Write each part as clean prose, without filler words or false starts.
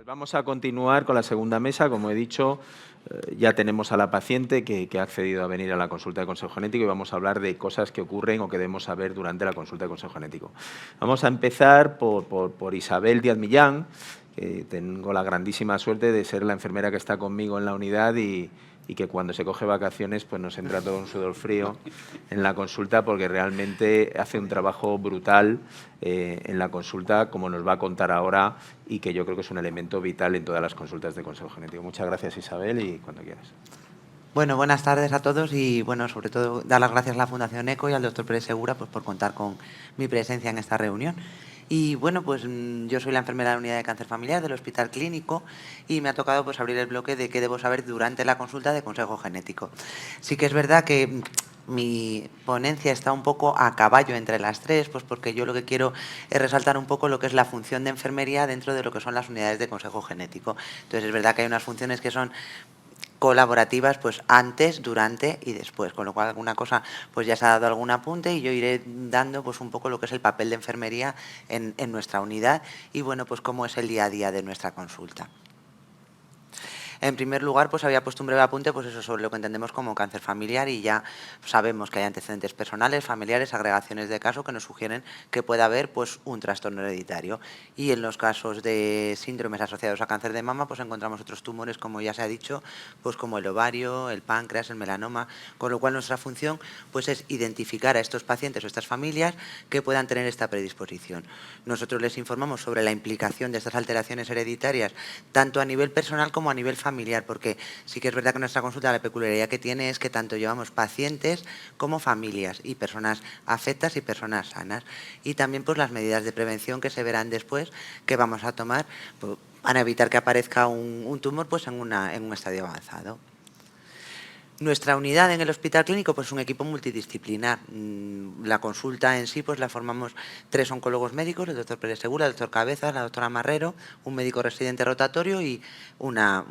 Pues vamos a continuar con la segunda mesa. Como he dicho, ya tenemos a la paciente que ha accedido a venir a la consulta de consejo genético y vamos a hablar de cosas que ocurren o que debemos saber durante la consulta de consejo genético. Vamos a empezar por Isabel Díaz Millán, que tengo la grandísima suerte de ser la enfermera que está conmigo en la unidad y que cuando se coge vacaciones pues nos entra todo un sudor frío en la consulta porque realmente hace un trabajo brutal en la consulta, como nos va a contar ahora, y que yo creo que es un elemento vital en todas las consultas de consejo genético. Muchas gracias, Isabel, y cuando quieras. Bueno, buenas tardes a todos y, bueno, sobre todo dar las gracias a la Fundación ECO y al doctor Pérez Segura pues, por contar con mi presencia en esta reunión. Y bueno, pues yo soy la enfermera de la unidad de cáncer familiar del Hospital Clínico y me ha tocado pues abrir el bloque de qué debo saber durante la consulta de consejo genético. Sí que es verdad que mi ponencia está un poco a caballo entre las tres, pues porque yo lo que quiero es resaltar un poco lo que es la función de enfermería dentro de lo que son las unidades de consejo genético. Entonces es verdad que hay unas funciones que son colaborativas pues antes, durante y después, con lo cual alguna cosa pues ya se ha dado algún apunte y yo iré dando pues un poco lo que es el papel de enfermería en nuestra unidad y bueno pues cómo es el día a día de nuestra consulta. En primer lugar, pues había puesto un breve apunte pues eso, sobre lo que entendemos como cáncer familiar y ya sabemos que hay antecedentes personales, familiares, agregaciones de caso que nos sugieren que pueda haber pues un trastorno hereditario. Y en los casos de síndromes asociados a cáncer de mama, pues encontramos otros tumores, como ya se ha dicho, pues como el ovario, el páncreas, el melanoma, con lo cual nuestra función pues es identificar a estos pacientes o estas familias que puedan tener esta predisposición. Nosotros les informamos sobre la implicación de estas alteraciones hereditarias tanto a nivel personal como a nivel familiar, porque sí que es verdad que nuestra consulta la peculiaridad que tiene es que tanto llevamos pacientes como familias y personas afectas y personas sanas. Y también pues las medidas de prevención que se verán después que vamos a tomar pues, para evitar que aparezca un tumor pues en un estadio avanzado. Nuestra unidad en el Hospital Clínico pues es un equipo multidisciplinar. La consulta en sí pues la formamos 3 oncólogos médicos, el doctor Pérez Segura, el doctor Cabezas, la doctora Marrero, un médico residente rotatorio y una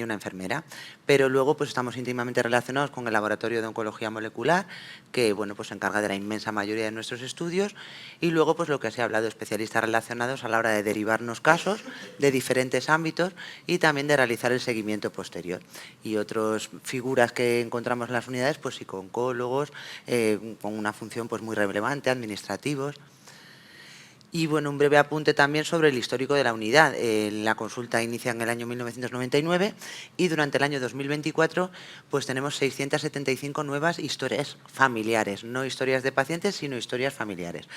enfermera. Pero luego pues estamos íntimamente relacionados con el Laboratorio de Oncología Molecular, que bueno pues se encarga de la inmensa mayoría de nuestros estudios, y luego pues lo que se ha hablado, especialistas relacionados a la hora de derivarnos casos de diferentes ámbitos y también de realizar el seguimiento posterior. Y otras figuras que encontramos en las unidades, pues psicooncólogos, con una función pues muy relevante, administrativos. Y bueno, un breve apunte también sobre el histórico de la unidad. La consulta inicia en el año 1999 y durante el año 2024 pues tenemos 675 nuevas historias familiares, no historias de pacientes, sino historias familiares.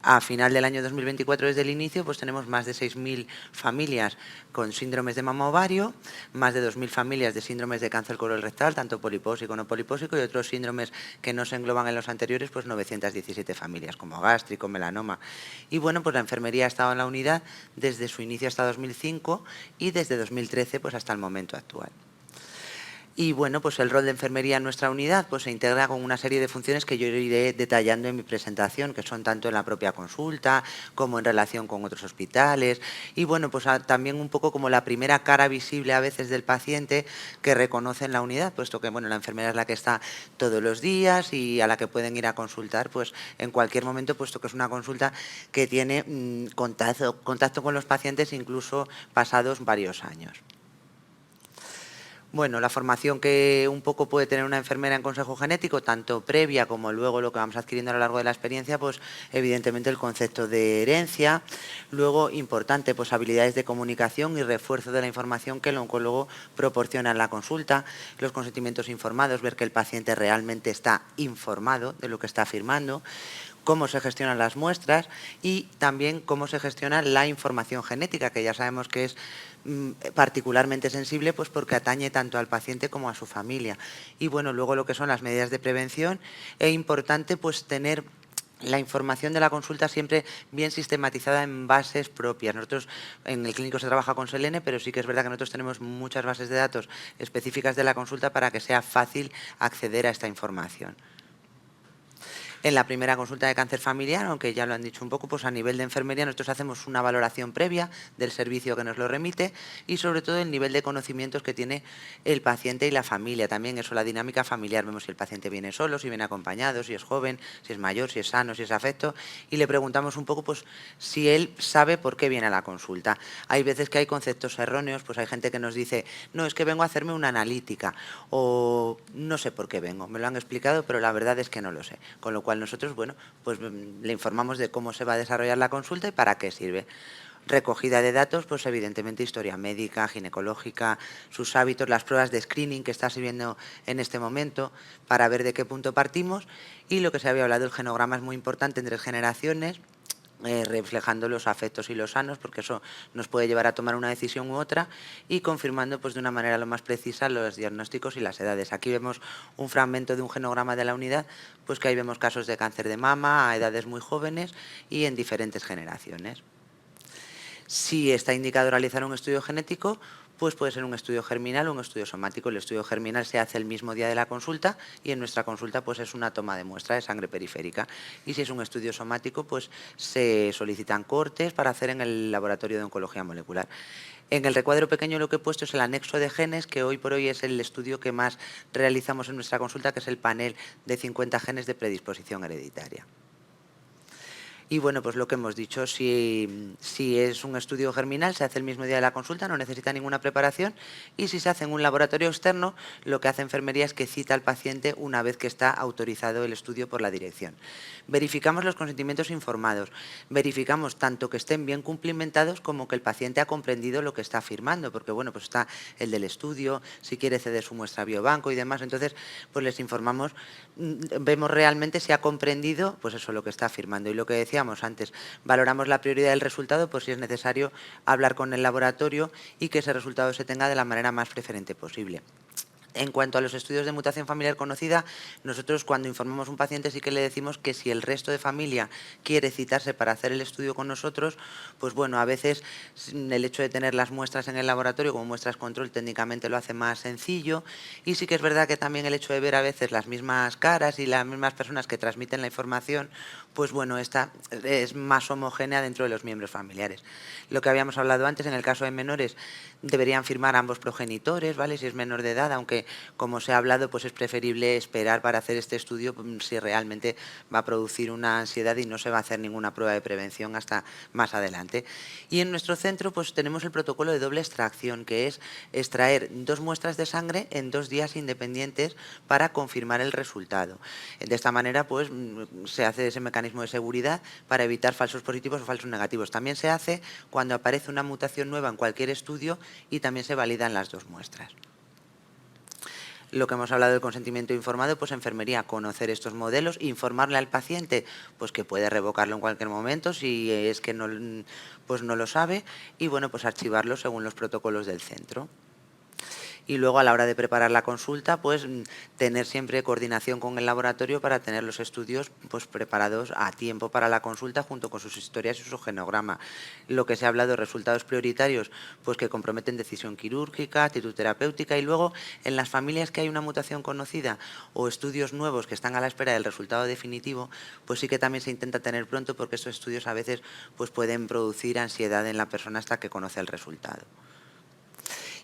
A final del año 2024, desde el inicio, pues tenemos más de 6.000 familias con síndromes de mama ovario, más de 2.000 familias de síndromes de cáncer colorectal, tanto polipósico o no polipósico, y otros síndromes que no se engloban en los anteriores, pues 917 familias, como gástrico, melanoma. Y bueno, pues la enfermería ha estado en la unidad desde su inicio hasta 2005 y desde 2013 pues hasta el momento actual. Y bueno, pues el rol de enfermería en nuestra unidad pues se integra con una serie de funciones que yo iré detallando en mi presentación, que son tanto en la propia consulta como en relación con otros hospitales. Y bueno, pues también un poco como la primera cara visible a veces del paciente que reconoce en la unidad, puesto que bueno, la enfermera es la que está todos los días y a la que pueden ir a consultar pues en cualquier momento, puesto que es una consulta que tiene contacto con los pacientes incluso pasados varios años. Bueno, la formación que un poco puede tener una enfermera en consejo genético, tanto previa como luego lo que vamos adquiriendo a lo largo de la experiencia, pues evidentemente el concepto de herencia. Luego, importante, pues habilidades de comunicación y refuerzo de la información que el oncólogo proporciona en la consulta, los consentimientos informados, ver que el paciente realmente está informado de lo que está afirmando, cómo se gestionan las muestras y también cómo se gestiona la información genética, que ya sabemos que es particularmente sensible pues porque atañe tanto al paciente como a su familia. Y bueno, luego lo que son las medidas de prevención, es importante pues tener la información de la consulta siempre bien sistematizada en bases propias. Nosotros en el clínico se trabaja con Selene, pero sí que es verdad que nosotros tenemos muchas bases de datos específicas de la consulta para que sea fácil acceder a esta información. En la primera consulta de cáncer familiar, aunque ya lo han dicho un poco, pues a nivel de enfermería nosotros hacemos una valoración previa del servicio que nos lo remite y sobre todo el nivel de conocimientos que tiene el paciente y la familia. También eso, la dinámica familiar. Vemos si el paciente viene solo, si viene acompañado, si es joven, si es mayor, si es sano, si es afecto y le preguntamos un poco pues si él sabe por qué viene a la consulta. Hay veces que hay conceptos erróneos, pues hay gente que nos dice, no, es que vengo a hacerme una analítica o no sé por qué vengo, me lo han explicado, pero la verdad es que no lo sé. Con lo cual nosotros, bueno, pues le informamos de cómo se va a desarrollar la consulta y para qué sirve. Recogida de datos, pues evidentemente historia médica, ginecológica, sus hábitos, las pruebas de screening que está sirviendo en este momento para ver de qué punto partimos y lo que se había hablado, el genograma es muy importante entre generaciones, reflejando los afectos y los sanos, porque eso nos puede llevar a tomar una decisión u otra y confirmando pues, de una manera lo más precisa los diagnósticos y las edades. Aquí vemos un fragmento de un genograma de la unidad, pues que ahí vemos casos de cáncer de mama a edades muy jóvenes y en diferentes generaciones. Si está indicado realizar un estudio genético, pues puede ser un estudio germinal o un estudio somático. El estudio germinal se hace el mismo día de la consulta y en nuestra consulta pues es una toma de muestra de sangre periférica. Y si es un estudio somático, pues se solicitan cortes para hacer en el laboratorio de oncología molecular. En el recuadro pequeño lo que he puesto es el anexo de genes, que hoy por hoy es el estudio que más realizamos en nuestra consulta, que es el panel de 50 genes de predisposición hereditaria. Y bueno, pues lo que hemos dicho, si es un estudio germinal, se hace el mismo día de la consulta, no necesita ninguna preparación. Y si se hace en un laboratorio externo, lo que hace enfermería es que cita al paciente una vez que está autorizado el estudio por la dirección. Verificamos los consentimientos informados, verificamos tanto que estén bien cumplimentados como que el paciente ha comprendido lo que está firmando, porque bueno, pues está el del estudio, si quiere ceder su muestra a biobanco y demás, entonces pues les informamos, vemos realmente si ha comprendido pues eso lo que está firmando. Y lo que decíamos antes, valoramos la prioridad del resultado por si es necesario hablar con el laboratorio y que ese resultado se tenga de la manera más preferente posible. En cuanto a los estudios de mutación familiar conocida, nosotros cuando informamos a un paciente sí que le decimos que si el resto de familia quiere citarse para hacer el estudio con nosotros, pues bueno, a veces el hecho de tener las muestras en el laboratorio como muestras control técnicamente lo hace más sencillo y sí que es verdad que también el hecho de ver a veces las mismas caras y las mismas personas que transmiten la información, pues bueno, esta es más homogénea dentro de los miembros familiares. Lo que habíamos hablado antes, en el caso de menores, deberían firmar ambos progenitores, ¿vale? Si es menor de edad, aunque como se ha hablado, pues es preferible esperar para hacer este estudio si realmente va a producir una ansiedad y no se va a hacer ninguna prueba de prevención hasta más adelante. Y en nuestro centro pues tenemos el protocolo de doble extracción, que es extraer 2 muestras de sangre en 2 días independientes para confirmar el resultado. De esta manera pues se hace ese mecanismo de seguridad para evitar falsos positivos o falsos negativos. También se hace cuando aparece una mutación nueva en cualquier estudio y también se validan las 2 muestras. Lo que hemos hablado del consentimiento informado, pues enfermería, conocer estos modelos, informarle al paciente pues que puede revocarlo en cualquier momento si es que no, pues no lo sabe y bueno, pues archivarlo según los protocolos del centro. Y luego a la hora de preparar la consulta, pues tener siempre coordinación con el laboratorio para tener los estudios pues preparados a tiempo para la consulta junto con sus historias y su genograma. Lo que se ha hablado, resultados prioritarios, pues que comprometen decisión quirúrgica, actitud terapéutica y luego en las familias que hay una mutación conocida o estudios nuevos que están a la espera del resultado definitivo, pues sí que también se intenta tener pronto porque estos estudios a veces pues pueden producir ansiedad en la persona hasta que conoce el resultado.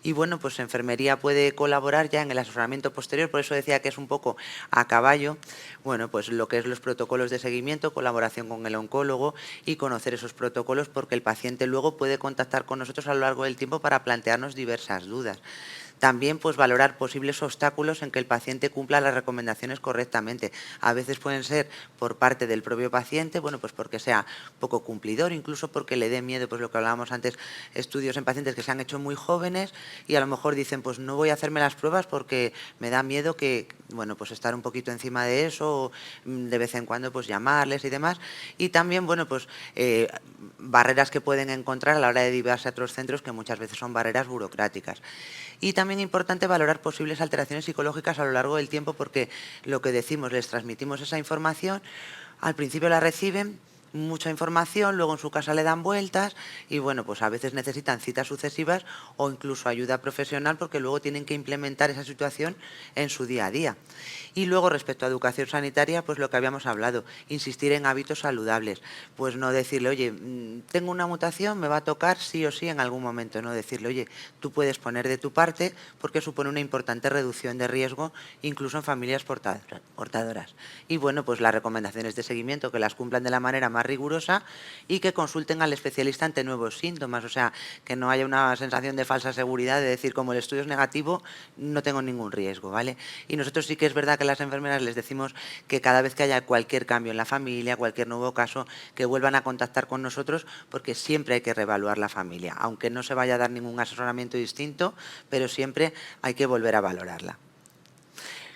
Y bueno, pues enfermería puede colaborar ya en el asesoramiento posterior, por eso decía que es un poco a caballo, bueno, pues lo que es los protocolos de seguimiento, colaboración con el oncólogo y conocer esos protocolos porque el paciente luego puede contactar con nosotros a lo largo del tiempo para plantearnos diversas dudas. También pues valorar posibles obstáculos en que el paciente cumpla las recomendaciones correctamente. A veces pueden ser por parte del propio paciente, bueno, pues porque sea poco cumplidor, incluso porque le dé miedo, pues lo que hablábamos antes, estudios en pacientes que se han hecho muy jóvenes y a lo mejor dicen, pues no voy a hacerme las pruebas porque me da miedo que, bueno, pues estar un poquito encima de eso, o de vez en cuando pues llamarles y demás. Y también, bueno, pues barreras que pueden encontrar a la hora de derivarse a otros centros que muchas veces son barreras burocráticas. Y también importante valorar posibles alteraciones psicológicas a lo largo del tiempo porque lo que decimos, les transmitimos esa información, al principio la reciben, mucha información, luego en su casa le dan vueltas y bueno, pues a veces necesitan citas sucesivas o incluso ayuda profesional porque luego tienen que implementar esa situación en su día a día. Y luego respecto a educación sanitaria, pues lo que habíamos hablado, insistir en hábitos saludables, pues no decirle, oye, tengo una mutación, me va a tocar sí o sí en algún momento, no decirle, oye, tú puedes poner de tu parte porque supone una importante reducción de riesgo incluso en familias portadoras. Y bueno, pues las recomendaciones de seguimiento que las cumplan de la manera más rigurosa y que consulten al especialista ante nuevos síntomas, o sea, que no haya una sensación de falsa seguridad de decir, como el estudio es negativo, no tengo ningún riesgo, ¿vale? Y nosotros sí que es verdad que a las enfermeras les decimos que cada vez que haya cualquier cambio en la familia, cualquier nuevo caso, que vuelvan a contactar con nosotros porque siempre hay que reevaluar la familia, aunque no se vaya a dar ningún asesoramiento distinto, pero siempre hay que volver a valorarla.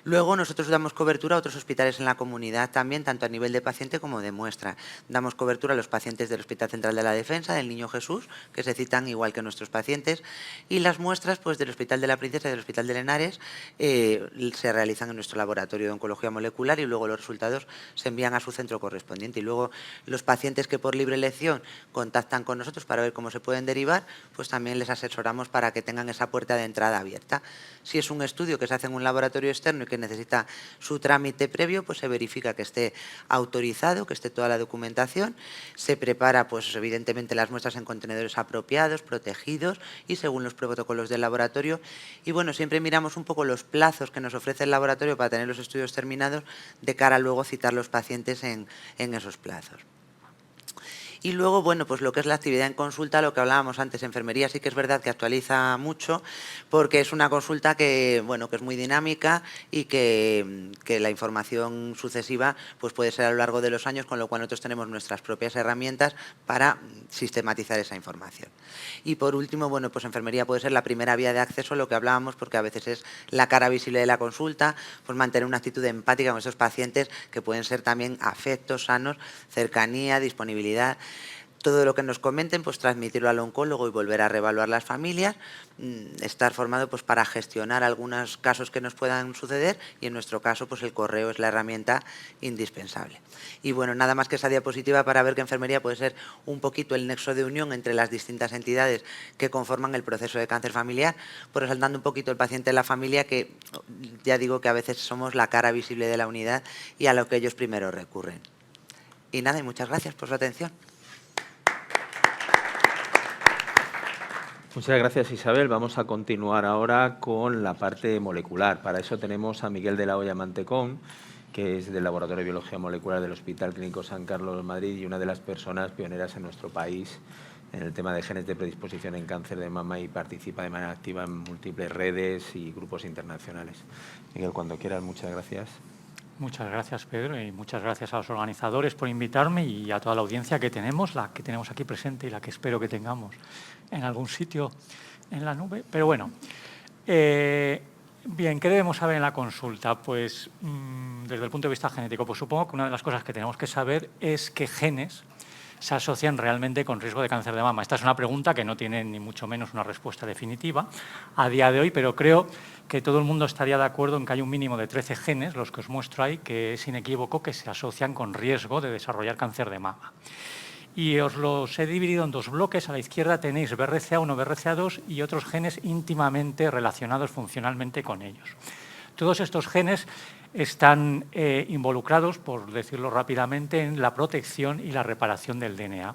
Luego nosotros damos cobertura a otros hospitales en la comunidad también, tanto a nivel de paciente como de muestra. Damos cobertura a los pacientes del Hospital Central de la Defensa, del Niño Jesús, que se citan igual que nuestros pacientes, y las muestras pues, del Hospital de la Princesa y del Hospital de Henares se realizan en nuestro laboratorio de oncología molecular y luego los resultados se envían a su centro correspondiente. Y luego los pacientes que por libre elección contactan con nosotros para ver cómo se pueden derivar, pues también les asesoramos para que tengan esa puerta de entrada abierta. Si es un estudio que se hace en un laboratorio externo y que necesita su trámite previo, pues se verifica que esté autorizado, que esté toda la documentación, se prepara pues evidentemente las muestras en contenedores apropiados, protegidos y según los protocolos del laboratorio. Y bueno, siempre miramos un poco los plazos que nos ofrece el laboratorio para tener los estudios terminados de cara a luego citar los pacientes en esos plazos. Y luego, bueno, pues lo que es la actividad en consulta, lo que hablábamos antes, enfermería sí que es verdad que actualiza mucho porque es una consulta que, bueno, que es muy dinámica y que la información sucesiva pues puede ser a lo largo de los años, con lo cual nosotros tenemos nuestras propias herramientas para sistematizar esa información. Y por último, bueno, pues enfermería puede ser la primera vía de acceso, lo que hablábamos, porque a veces es la cara visible de la consulta, pues mantener una actitud empática con esos pacientes que pueden ser también afectos sanos, cercanía, disponibilidad. Todo lo que nos comenten, pues transmitirlo al oncólogo y volver a reevaluar las familias, estar formado pues para gestionar algunos casos que nos puedan suceder y en nuestro caso pues el correo es la herramienta indispensable. Y bueno, nada más que esa diapositiva para ver que enfermería puede ser un poquito el nexo de unión entre las distintas entidades que conforman el proceso de cáncer familiar, por resaltando un poquito el paciente en la familia, que ya digo que a veces somos la cara visible de la unidad y a lo que ellos primero recurren. Y nada, y muchas gracias por su atención. Muchas gracias, Isabel. Vamos a continuar ahora con la parte molecular. Para eso tenemos a Miguel de la Hoya Mantecón, que es del Laboratorio de Biología Molecular del Hospital Clínico San Carlos de Madrid y una de las personas pioneras en nuestro país en el tema de genes de predisposición en cáncer de mama y participa de manera activa en múltiples redes y grupos internacionales. Miguel, cuando quieras, muchas gracias. Muchas gracias, Pedro, y muchas gracias a los organizadores por invitarme y a toda la audiencia que tenemos, la que tenemos aquí presente y la que espero que tengamos en algún sitio en la nube. Pero bueno, bien, ¿qué debemos saber en la consulta? Pues desde el punto de vista genético, pues supongo que una de las cosas que tenemos que saber es qué genes se asocian realmente con riesgo de cáncer de mama. Esta es una pregunta que no tiene ni mucho menos una respuesta definitiva a día de hoy, pero creo que todo el mundo estaría de acuerdo en que hay un mínimo de 13 genes, los que os muestro ahí, que es inequívoco que se asocian con riesgo de desarrollar cáncer de mama. Y os los he dividido en dos bloques. A la izquierda tenéis BRCA1, BRCA2 y otros genes íntimamente relacionados funcionalmente con ellos. Todos estos genes están involucrados, por decirlo rápidamente, en la protección y la reparación del DNA.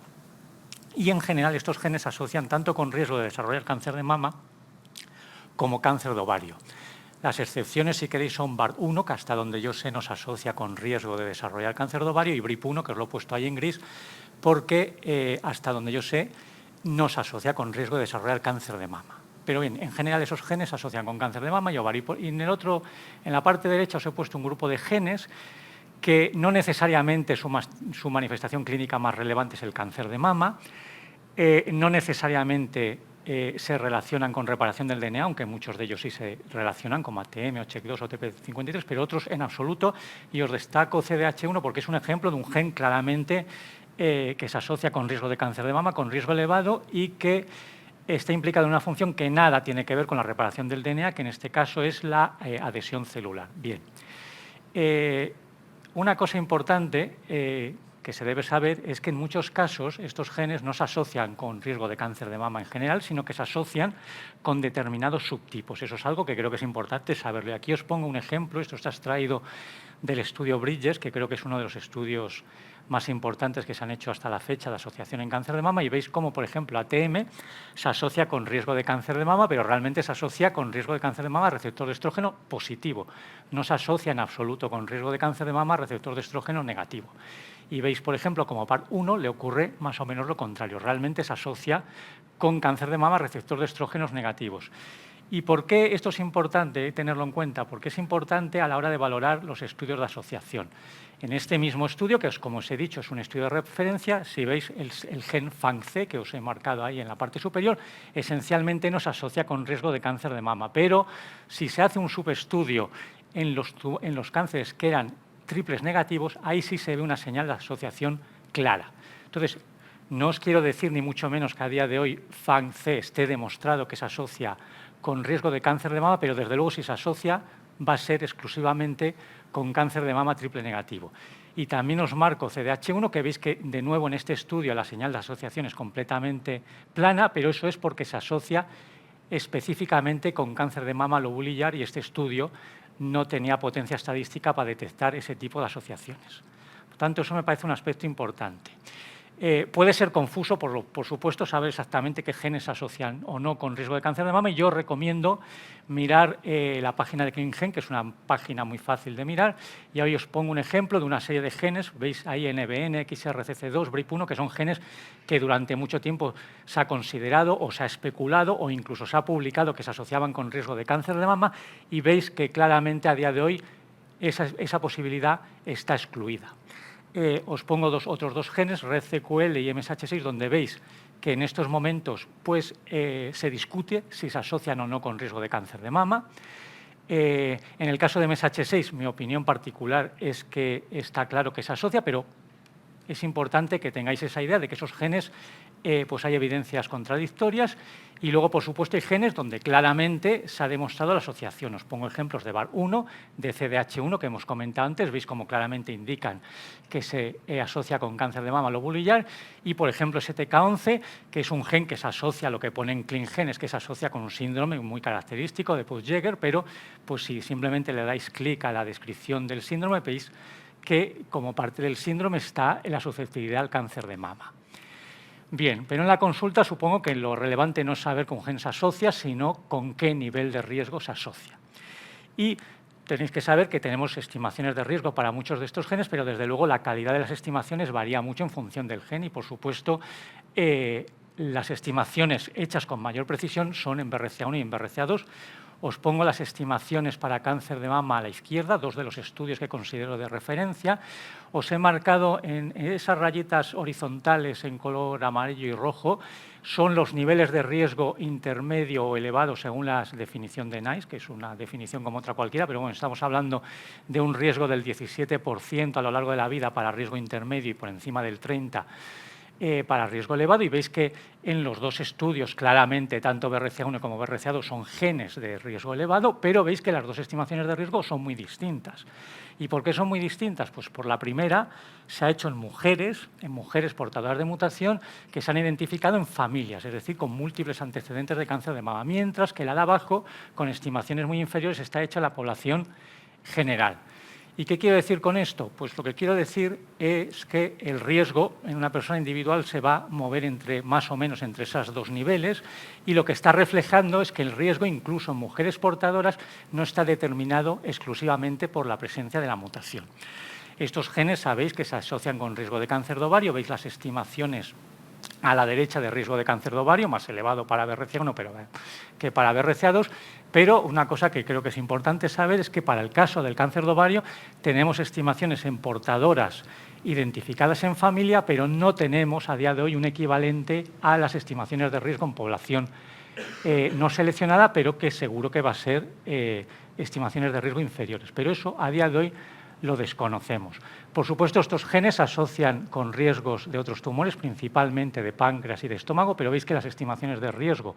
Y en general estos genes se asocian tanto con riesgo de desarrollar cáncer de mama como cáncer de ovario. Las excepciones, si queréis, son BART1, que hasta donde yo sé nos asocia con riesgo de desarrollar cáncer de ovario, y BRIP1, que os lo he puesto ahí en gris, porque hasta donde yo sé nos asocia con riesgo de desarrollar cáncer de mama. Pero bien, en general esos genes se asocian con cáncer de mama y ovario. Y en la parte derecha os he puesto un grupo de genes que no necesariamente su manifestación clínica más relevante es el cáncer de mama, no necesariamente se relacionan con reparación del DNA, aunque muchos de ellos sí se relacionan, como ATM, OCHEK2 o TP53, pero otros en absoluto. Y os destaco CDH1 porque es un ejemplo de un gen claramente que se asocia con riesgo de cáncer de mama, con riesgo elevado y que está implicado en una función que nada tiene que ver con la reparación del DNA, que en este caso es la adhesión celular. Bien. Una cosa importante que que se debe saber es que en muchos casos estos genes no se asocian con riesgo de cáncer de mama en general, sino que se asocian con determinados subtipos. Eso es algo que creo que es importante saberlo. Y aquí os pongo un ejemplo, esto está extraído del estudio Bridges, que creo que es uno de los estudios más importantes que se han hecho hasta la fecha de asociación en cáncer de mama, y veis cómo, por ejemplo, ATM se asocia con riesgo de cáncer de mama, pero realmente se asocia con riesgo de cáncer de mama a receptor de estrógeno positivo. No se asocia en absoluto con riesgo de cáncer de mama a receptor de estrógeno negativo. Y veis, por ejemplo, como PAR1 le ocurre más o menos lo contrario. Realmente se asocia con cáncer de mama a receptor de estrógenos negativos. ¿Y por qué esto es importante tenerlo en cuenta? Porque es importante a la hora de valorar los estudios de asociación. En este mismo estudio, que como os he dicho es un estudio de referencia, si veis el gen FANC que os he marcado ahí en la parte superior, esencialmente nos asocia con riesgo de cáncer de mama. Pero si se hace un subestudio en los cánceres que eran triples negativos, ahí sí se ve una señal de asociación clara. Entonces, no os quiero decir ni mucho menos que a día de hoy FANC esté demostrado que se asocia con riesgo de cáncer de mama, pero desde luego si se asocia va a ser exclusivamente con cáncer de mama triple negativo. Y también os marco CDH1, que veis que de nuevo en este estudio la señal de asociación es completamente plana, pero eso es porque se asocia específicamente con cáncer de mama lobulillar y este estudio no tenía potencia estadística para detectar ese tipo de asociaciones. Por tanto, eso me parece un aspecto importante. Puede ser confuso, por supuesto, saber exactamente qué genes se asocian o no con riesgo de cáncer de mama, y yo recomiendo mirar la página de ClinGen, que es una página muy fácil de mirar, y hoy os pongo un ejemplo de una serie de genes, veis ahí NBN, XRCC2, BRIP1, que son genes que durante mucho tiempo se ha considerado o se ha especulado o incluso se ha publicado que se asociaban con riesgo de cáncer de mama, y veis que claramente a día de hoy esa posibilidad está excluida. Os pongo otros dos genes, RedCQL y MSH6, donde veis que en estos momentos pues, se discute si se asocian o no con riesgo de cáncer de mama. En el caso de MSH6, mi opinión particular es que está claro que se asocia, pero es importante que tengáis esa idea de que esos genes pues hay evidencias contradictorias, y luego, por supuesto, hay genes donde claramente se ha demostrado la asociación. Os pongo ejemplos de BAR1, de CDH1, que hemos comentado antes, veis cómo claramente indican que se asocia con cáncer de mama lobulillar, y, por ejemplo, STK11, que es un gen que se asocia, lo que pone en ClinGen es que se asocia con un síndrome muy característico de Peutz-Jeghers, pero pues, si simplemente le dais clic a la descripción del síndrome, veis que como parte del síndrome está la susceptibilidad al cáncer de mama. Bien, pero en la consulta supongo que lo relevante no es saber con gen se asocia, sino con qué nivel de riesgo se asocia. Y tenéis que saber que tenemos estimaciones de riesgo para muchos de estos genes, pero desde luego la calidad de las estimaciones varía mucho en función del gen y, por supuesto, las estimaciones hechas con mayor precisión son en BRCA1 y en BRCA2. Os pongo las estimaciones para cáncer de mama a la izquierda, dos de los estudios que considero de referencia. Os he marcado en esas rayitas horizontales en color amarillo y rojo, son los niveles de riesgo intermedio o elevado según la definición de NICE, que es una definición como otra cualquiera, pero bueno, estamos hablando de un riesgo del 17% a lo largo de la vida para riesgo intermedio y por encima del 30% para riesgo elevado, y veis que en los dos estudios claramente tanto BRCA1 como BRCA2 son genes de riesgo elevado, pero veis que las dos estimaciones de riesgo son muy distintas. ¿Y por qué son muy distintas? Pues por la primera se ha hecho en mujeres portadoras de mutación que se han identificado en familias, es decir, con múltiples antecedentes de cáncer de mama, mientras que la de abajo, con estimaciones muy inferiores, está hecha en la población general. ¿Y qué quiero decir con esto? Pues lo que quiero decir es que el riesgo en una persona individual se va a mover más o menos entre esos dos niveles, y lo que está reflejando es que el riesgo, incluso en mujeres portadoras, no está determinado exclusivamente por la presencia de la mutación. Estos genes sabéis que se asocian con riesgo de cáncer de ovario, veis las estimaciones a la derecha de riesgo de cáncer de ovario, más elevado para BRCA1 que para BRCA2, pero una cosa que creo que es importante saber es que para el caso del cáncer de ovario tenemos estimaciones en portadoras identificadas en familia, pero no tenemos a día de hoy un equivalente a las estimaciones de riesgo en población no seleccionada, pero que seguro que va a ser estimaciones de riesgo inferiores. Pero eso a día de hoy lo desconocemos. Por supuesto, estos genes se asocian con riesgos de otros tumores, principalmente de páncreas y de estómago, pero veis que las estimaciones de riesgo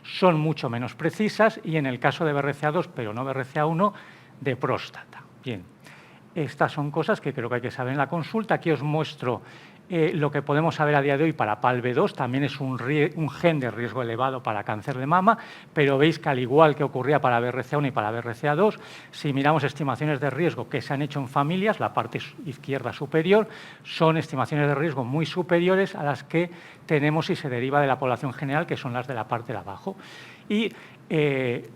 son mucho menos precisas, y en el caso de BRCA2, pero no BRCA1, de próstata. Bien. estas son cosas que creo que hay que saber en la consulta. Aquí os muestro lo que podemos saber a día de hoy para PALB2, también es un gen de riesgo elevado para cáncer de mama, pero veis que al igual que ocurría para BRCA1 y para BRCA2, si miramos estimaciones de riesgo que se han hecho en familias, la parte izquierda superior, son estimaciones de riesgo muy superiores a las que tenemos si se deriva de la población general, que son las de la parte de abajo. Y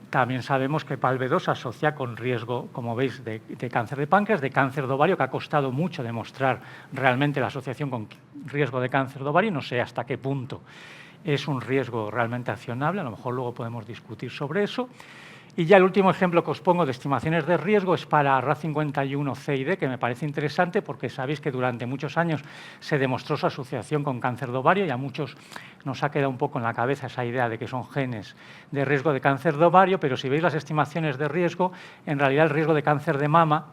también sabemos que PALB2 se asocia con riesgo, como veis, de cáncer de páncreas, de cáncer de ovario, que ha costado mucho demostrar realmente la asociación con riesgo de cáncer de ovario. No sé hasta qué punto es un riesgo realmente accionable, a lo mejor luego podemos discutir sobre eso. Y ya el último ejemplo que os pongo de estimaciones de riesgo es para RA51C y D, que me parece interesante porque sabéis que durante muchos años se demostró su asociación con cáncer de ovario y a muchos nos ha quedado un poco en la cabeza esa idea de que son genes de riesgo de cáncer de ovario, pero si veis las estimaciones de riesgo, en realidad el riesgo de cáncer de mama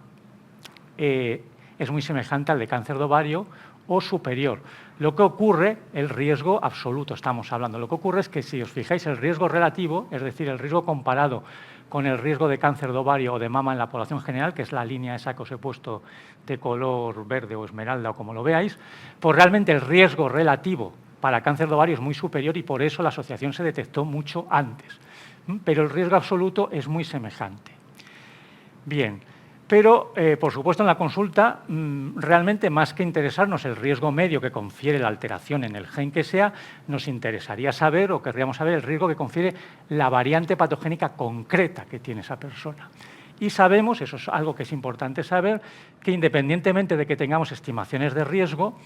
es muy semejante al de cáncer de ovario o superior. Lo que ocurre, el riesgo absoluto estamos hablando, lo que ocurre es que si os fijáis el riesgo relativo, es decir, el riesgo comparado con el riesgo de cáncer de ovario o de mama en la población general, que es la línea esa que os he puesto de color verde o esmeralda o como lo veáis, pues realmente el riesgo relativo para cáncer de ovario es muy superior y por eso la asociación se detectó mucho antes. Pero el riesgo absoluto es muy semejante. Bien. Pero, por supuesto, en la consulta, realmente más que interesarnos el riesgo medio que confiere la alteración en el gen que sea, nos interesaría saber o querríamos saber el riesgo que confiere la variante patogénica concreta que tiene esa persona. Y sabemos, eso es algo que es importante saber, que independientemente de que tengamos estimaciones de riesgo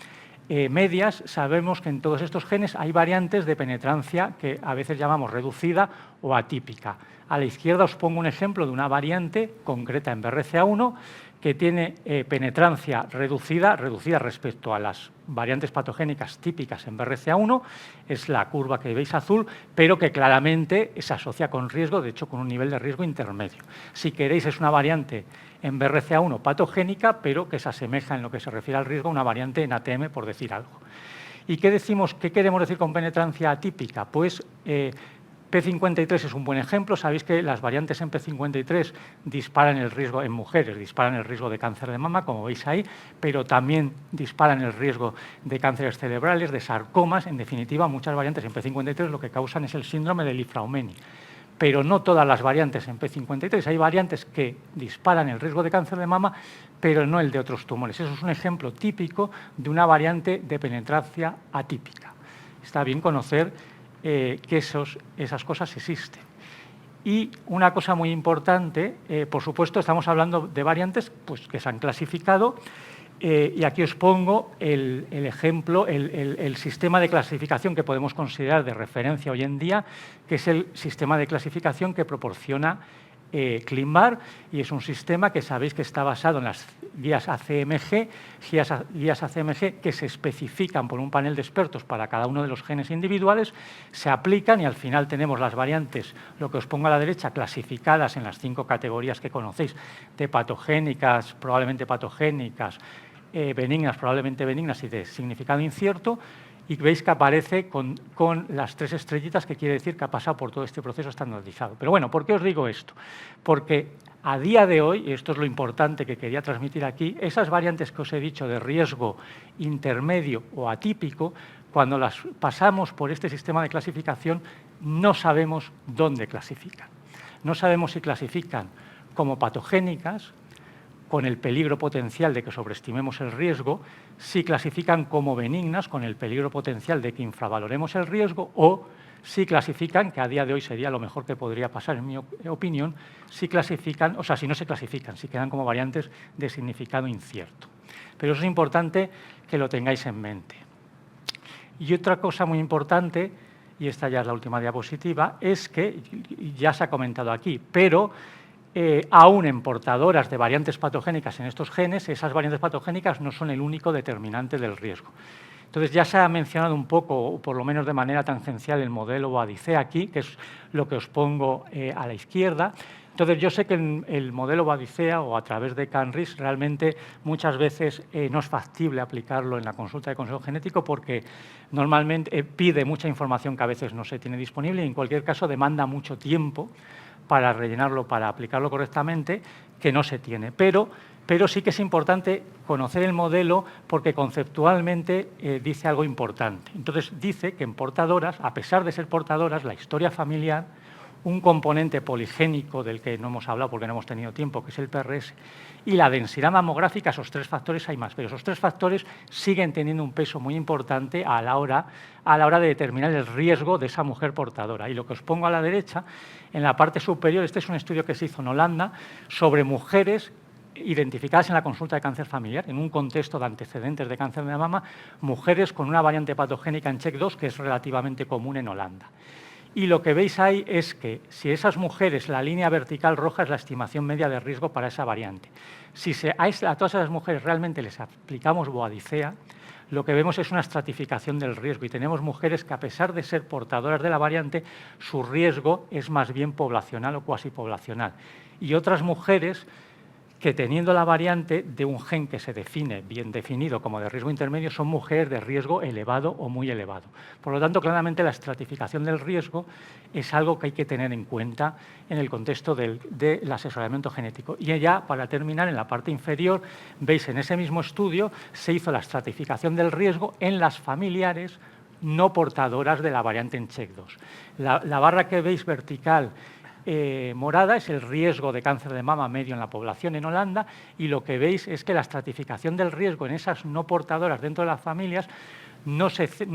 medias, sabemos que en todos estos genes hay variantes de penetrancia que a veces llamamos reducida o atípica. A la izquierda os pongo un ejemplo de una variante concreta en BRCA1 que tiene penetrancia reducida respecto a las variantes patogénicas típicas en BRCA1, es la curva que veis azul, pero que claramente se asocia con riesgo, de hecho con un nivel de riesgo intermedio. Si queréis, es una variante en BRCA1 patogénica, pero que se asemeja en lo que se refiere al riesgo a una variante en ATM, por decir algo. ¿Y qué decimos? ¿Qué queremos decir con penetrancia atípica? Pues P53 es un buen ejemplo. Sabéis que las variantes en P53 disparan el riesgo en mujeres, disparan el riesgo de cáncer de mama, como veis ahí, pero también disparan el riesgo de cánceres cerebrales, de sarcomas. En definitiva, muchas variantes en P53 lo que causan es el síndrome de Li-Fraumeni. Pero no todas las variantes en P53. Hay variantes que disparan el riesgo de cáncer de mama, pero no el de otros tumores. Eso es un ejemplo típico de una variante de penetrancia atípica. Está bien conocer que esas cosas existen. Y una cosa muy importante, por supuesto, estamos hablando de variantes pues, que se han clasificado, y aquí os pongo el ejemplo, el sistema de clasificación que podemos considerar de referencia hoy en día, que es el sistema de clasificación que proporciona ClinVar, y es un sistema que sabéis que está basado en las guías ACMG, guías ACMG que se especifican por un panel de expertos para cada uno de los genes individuales, se aplican y al final tenemos las variantes, lo que os pongo a la derecha, clasificadas en las 5 categorías que conocéis, de patogénicas, probablemente patogénicas, benignas, probablemente benignas y de significado incierto, y veis que aparece con las 3 estrellitas, que quiere decir que ha pasado por todo este proceso estandarizado. Pero bueno, ¿por qué os digo esto? Porque a día de hoy, y esto es lo importante que quería transmitir aquí, esas variantes que os he dicho de riesgo intermedio o atípico, cuando las pasamos por este sistema de clasificación, no sabemos dónde clasifican. No sabemos si clasifican como patogénicas, con el peligro potencial de que sobreestimemos el riesgo, si clasifican como benignas, con el peligro potencial de que infravaloremos el riesgo, o si clasifican, que a día de hoy sería lo mejor que podría pasar, en mi opinión, si clasifican, o sea, si no se clasifican, si quedan como variantes de significado incierto. Pero eso es importante que lo tengáis en mente. Y otra cosa muy importante, y esta ya es la última diapositiva, es que, ya se ha comentado aquí, pero aún en portadoras de variantes patogénicas en estos genes, esas variantes patogénicas no son el único determinante del riesgo. Entonces, ya se ha mencionado un poco, o por lo menos de manera tangencial, el modelo Boadicea aquí, que es lo que os pongo a la izquierda. Entonces, yo sé que el modelo Boadicea o a través de CanRIS realmente muchas veces no es factible aplicarlo en la consulta de consejo genético porque normalmente pide mucha información que a veces no se tiene disponible y en cualquier caso demanda mucho tiempo para rellenarlo, para aplicarlo correctamente, que no se tiene. Pero pero sí que es importante conocer el modelo porque conceptualmente dice algo importante. Entonces, dice que en portadoras, a pesar de ser portadoras, la historia familiar, un componente poligénico del que no hemos hablado porque no hemos tenido tiempo, que es el PRS, y la densidad mamográfica, esos 3 factores hay más, pero esos 3 factores siguen teniendo un peso muy importante a la hora de determinar el riesgo de esa mujer portadora. Y lo que os pongo a la derecha, en la parte superior, este es un estudio que se hizo en Holanda sobre mujeres identificadas en la consulta de cáncer familiar, en un contexto de antecedentes de cáncer de mama, mujeres con una variante patogénica en CHEK2, que es relativamente común en Holanda. Y lo que veis ahí es que si esas mujeres, la línea vertical roja es la estimación media de riesgo para esa variante. Si a todas esas mujeres realmente les aplicamos boadicea, lo que vemos es una estratificación del riesgo y tenemos mujeres que, a pesar de ser portadoras de la variante, su riesgo es más bien poblacional o cuasi poblacional. Y otras mujeres que, teniendo la variante de un gen que se define bien definido como de riesgo intermedio, son mujeres de riesgo elevado o muy elevado. Por lo tanto, claramente la estratificación del riesgo es algo que hay que tener en cuenta en el contexto del asesoramiento genético. Y ya, para terminar, en la parte inferior, veis en ese mismo estudio se hizo la estratificación del riesgo en las familiares no portadoras de la variante en CHEK2. La barra que veis vertical morada es el riesgo de cáncer de mama medio en la población en Holanda, y lo que veis es que la estratificación del riesgo en esas no portadoras dentro de las familias no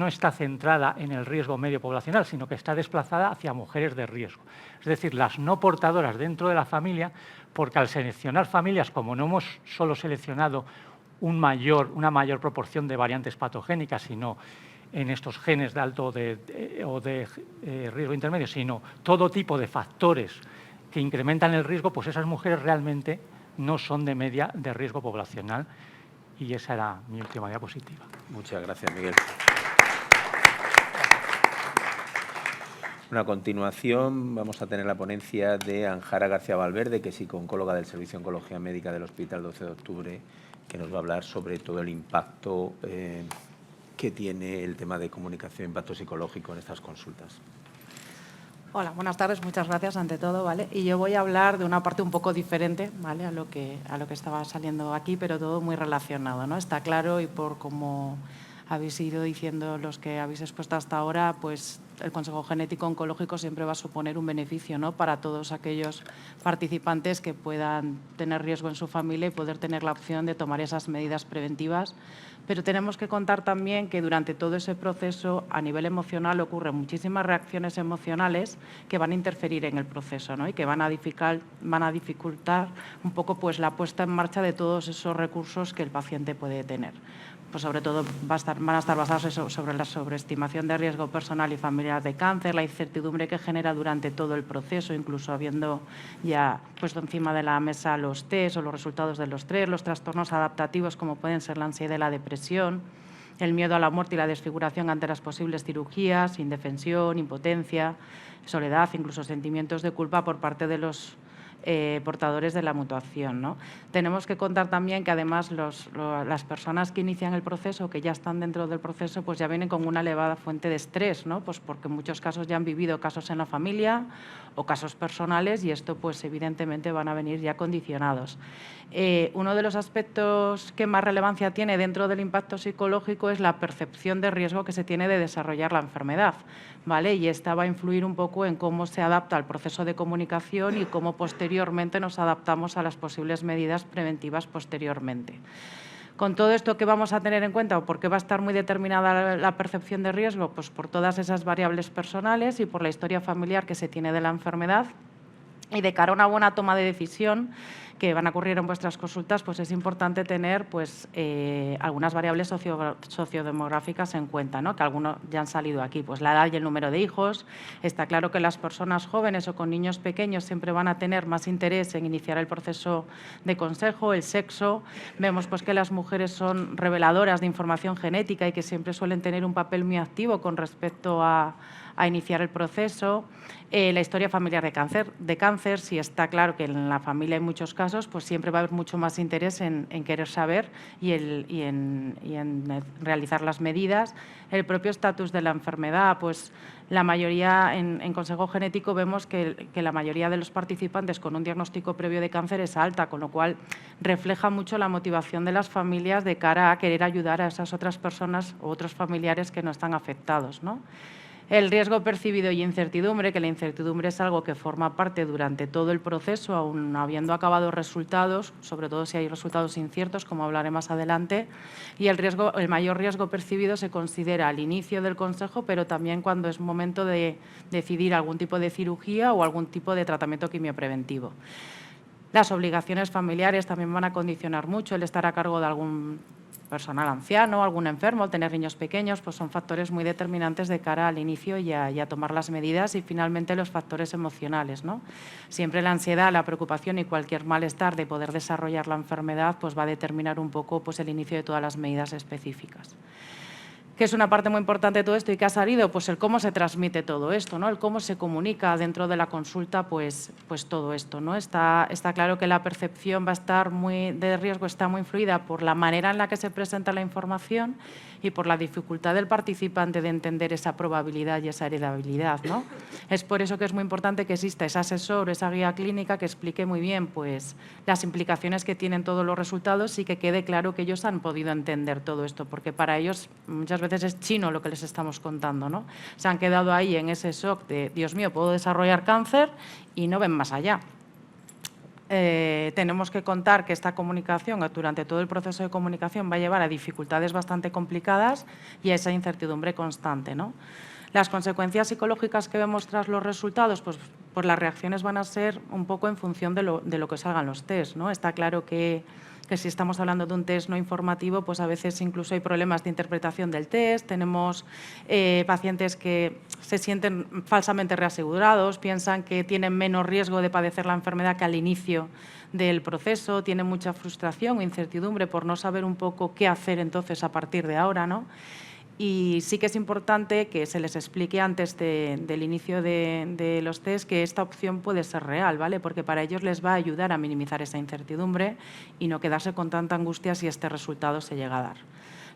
está centrada en el riesgo medio poblacional, sino que está desplazada hacia mujeres de riesgo. Es decir, las no portadoras dentro de la familia, porque al seleccionar familias, como no hemos solo seleccionado una mayor proporción de variantes patogénicas, sino en estos genes de alto o de riesgo intermedio, sino todo tipo de factores que incrementan el riesgo, pues esas mujeres realmente no son de media de riesgo poblacional. Y esa era mi última diapositiva. Muchas gracias, Miguel. Bueno, a continuación vamos a tener la ponencia de Anjara García Valverde, que es psicooncóloga del Servicio de Oncología Médica del Hospital 12 de Octubre, que nos va a hablar sobre todo el impacto que tiene el tema de comunicación, impacto psicológico en estas consultas. Hola, buenas tardes, muchas gracias ante todo, ¿vale? Y yo voy a hablar de una parte un poco diferente, ¿vale? a lo que estaba saliendo aquí, pero todo muy relacionado, ¿no? Está claro, y por como habéis ido diciendo los que habéis expuesto hasta ahora, pues el Consejo Genético Oncológico siempre va a suponer un beneficio, ¿no?, para todos aquellos participantes que puedan tener riesgo en su familia y poder tener la opción de tomar esas medidas preventivas. Pero tenemos que contar también que durante todo ese proceso, a nivel emocional, ocurren muchísimas reacciones emocionales que van a interferir en el proceso, ¿no?, y que van a dificultar un poco pues la puesta en marcha de todos esos recursos que el paciente puede tener. Pues sobre todo van a estar basados sobre la sobreestimación de riesgo personal y familiar de cáncer, la incertidumbre que genera durante todo el proceso, incluso habiendo ya puesto encima de la mesa los test o los resultados de los test, los trastornos adaptativos como pueden ser la ansiedad y la depresión, el miedo a la muerte y la desfiguración ante las posibles cirugías, indefensión, impotencia, soledad, incluso sentimientos de culpa por parte de los portadores de la mutación, ¿no? Tenemos que contar también que además las personas que inician el proceso, que ya están dentro del proceso, pues ya vienen con una elevada fuente de estrés, ¿no? Pues porque en muchos casos ya han vivido casos en la familia o casos personales, y esto pues evidentemente van a venir ya condicionados. Uno de los aspectos que más relevancia tiene dentro del impacto psicológico es la percepción de riesgo que se tiene de desarrollar la enfermedad, ¿vale? Y esta va a influir un poco en cómo se adapta al proceso de comunicación y cómo posteriormente nos adaptamos a las posibles medidas preventivas posteriormente. Con todo esto, ¿qué vamos a tener en cuenta o por qué va a estar muy determinada la percepción de riesgo? Pues por todas esas variables personales y por la historia familiar que se tiene de la enfermedad. Y de cara a una buena toma de decisión que van a ocurrir en vuestras consultas, pues es importante tener pues, algunas variables sociodemográficas en cuenta, ¿no?, que algunos ya han salido aquí. Pues la edad y el número de hijos. Está claro que las personas jóvenes o con niños pequeños siempre van a tener más interés en iniciar el proceso de consejo. El sexo. Vemos pues, que las mujeres son reveladoras de información genética y que siempre suelen tener un papel muy activo con respecto a a iniciar el proceso. La historia familiar de cáncer, si está claro que en la familia hay muchos casos, pues siempre va a haber mucho más interés en querer saber y en realizar las medidas. El propio estatus de la enfermedad, pues la mayoría, en Consejo Genético vemos que la mayoría de los participantes con un diagnóstico previo de cáncer es alta, con lo cual refleja mucho la motivación de las familias de cara a querer ayudar a esas otras personas o otros familiares que no están afectados, ¿no? El riesgo percibido y incertidumbre, que la incertidumbre es algo que forma parte durante todo el proceso, aún habiendo acabado resultados, sobre todo si hay resultados inciertos, como hablaré más adelante, y el mayor riesgo percibido se considera al inicio del consejo, pero también cuando es momento de decidir algún tipo de cirugía o algún tipo de tratamiento quimiopreventivo. Las obligaciones familiares también van a condicionar mucho el estar a cargo de algún personal anciano, algún enfermo, tener niños pequeños, pues son factores muy determinantes de cara al inicio y a tomar las medidas, y finalmente los factores emocionales, ¿no? Siempre la ansiedad, la preocupación y cualquier malestar de poder desarrollar la enfermedad pues va a determinar un poco pues el inicio de todas las medidas específicas. ¿Qué es una parte muy importante de todo esto y qué ha salido? Pues el cómo se transmite todo esto, ¿no? El cómo se comunica dentro de la consulta, pues todo esto, ¿no? Está claro que la percepción va a estar de riesgo está muy influida por la manera en la que se presenta la información y por la dificultad del participante de entender esa probabilidad y esa heredabilidad, ¿no? Es por eso que es muy importante que exista ese asesor o esa guía clínica que explique muy bien pues, las implicaciones que tienen todos los resultados y que quede claro que ellos han podido entender todo esto, porque para ellos muchas veces es chino lo que les estamos contando, ¿no? Se han quedado ahí en ese shock de, Dios mío, puedo desarrollar cáncer, y no ven más allá. Tenemos que contar que esta comunicación, durante todo el proceso de comunicación, va a llevar a dificultades bastante complicadas y a esa incertidumbre constante, ¿no? Las consecuencias psicológicas que vemos tras los resultados, pues las reacciones van a ser un poco en función de lo que salgan los test, ¿no? Está claro que si estamos hablando de un test no informativo, pues a veces incluso hay problemas de interpretación del test. Tenemos pacientes que se sienten falsamente reasegurados, piensan que tienen menos riesgo de padecer la enfermedad que al inicio del proceso, tienen mucha frustración o incertidumbre por no saber un poco qué hacer entonces a partir de ahora, ¿no? Y sí que es importante que se les explique antes del inicio de los test que esta opción puede ser real, ¿vale? Porque para ellos les va a ayudar a minimizar esa incertidumbre y no quedarse con tanta angustia si este resultado se llega a dar.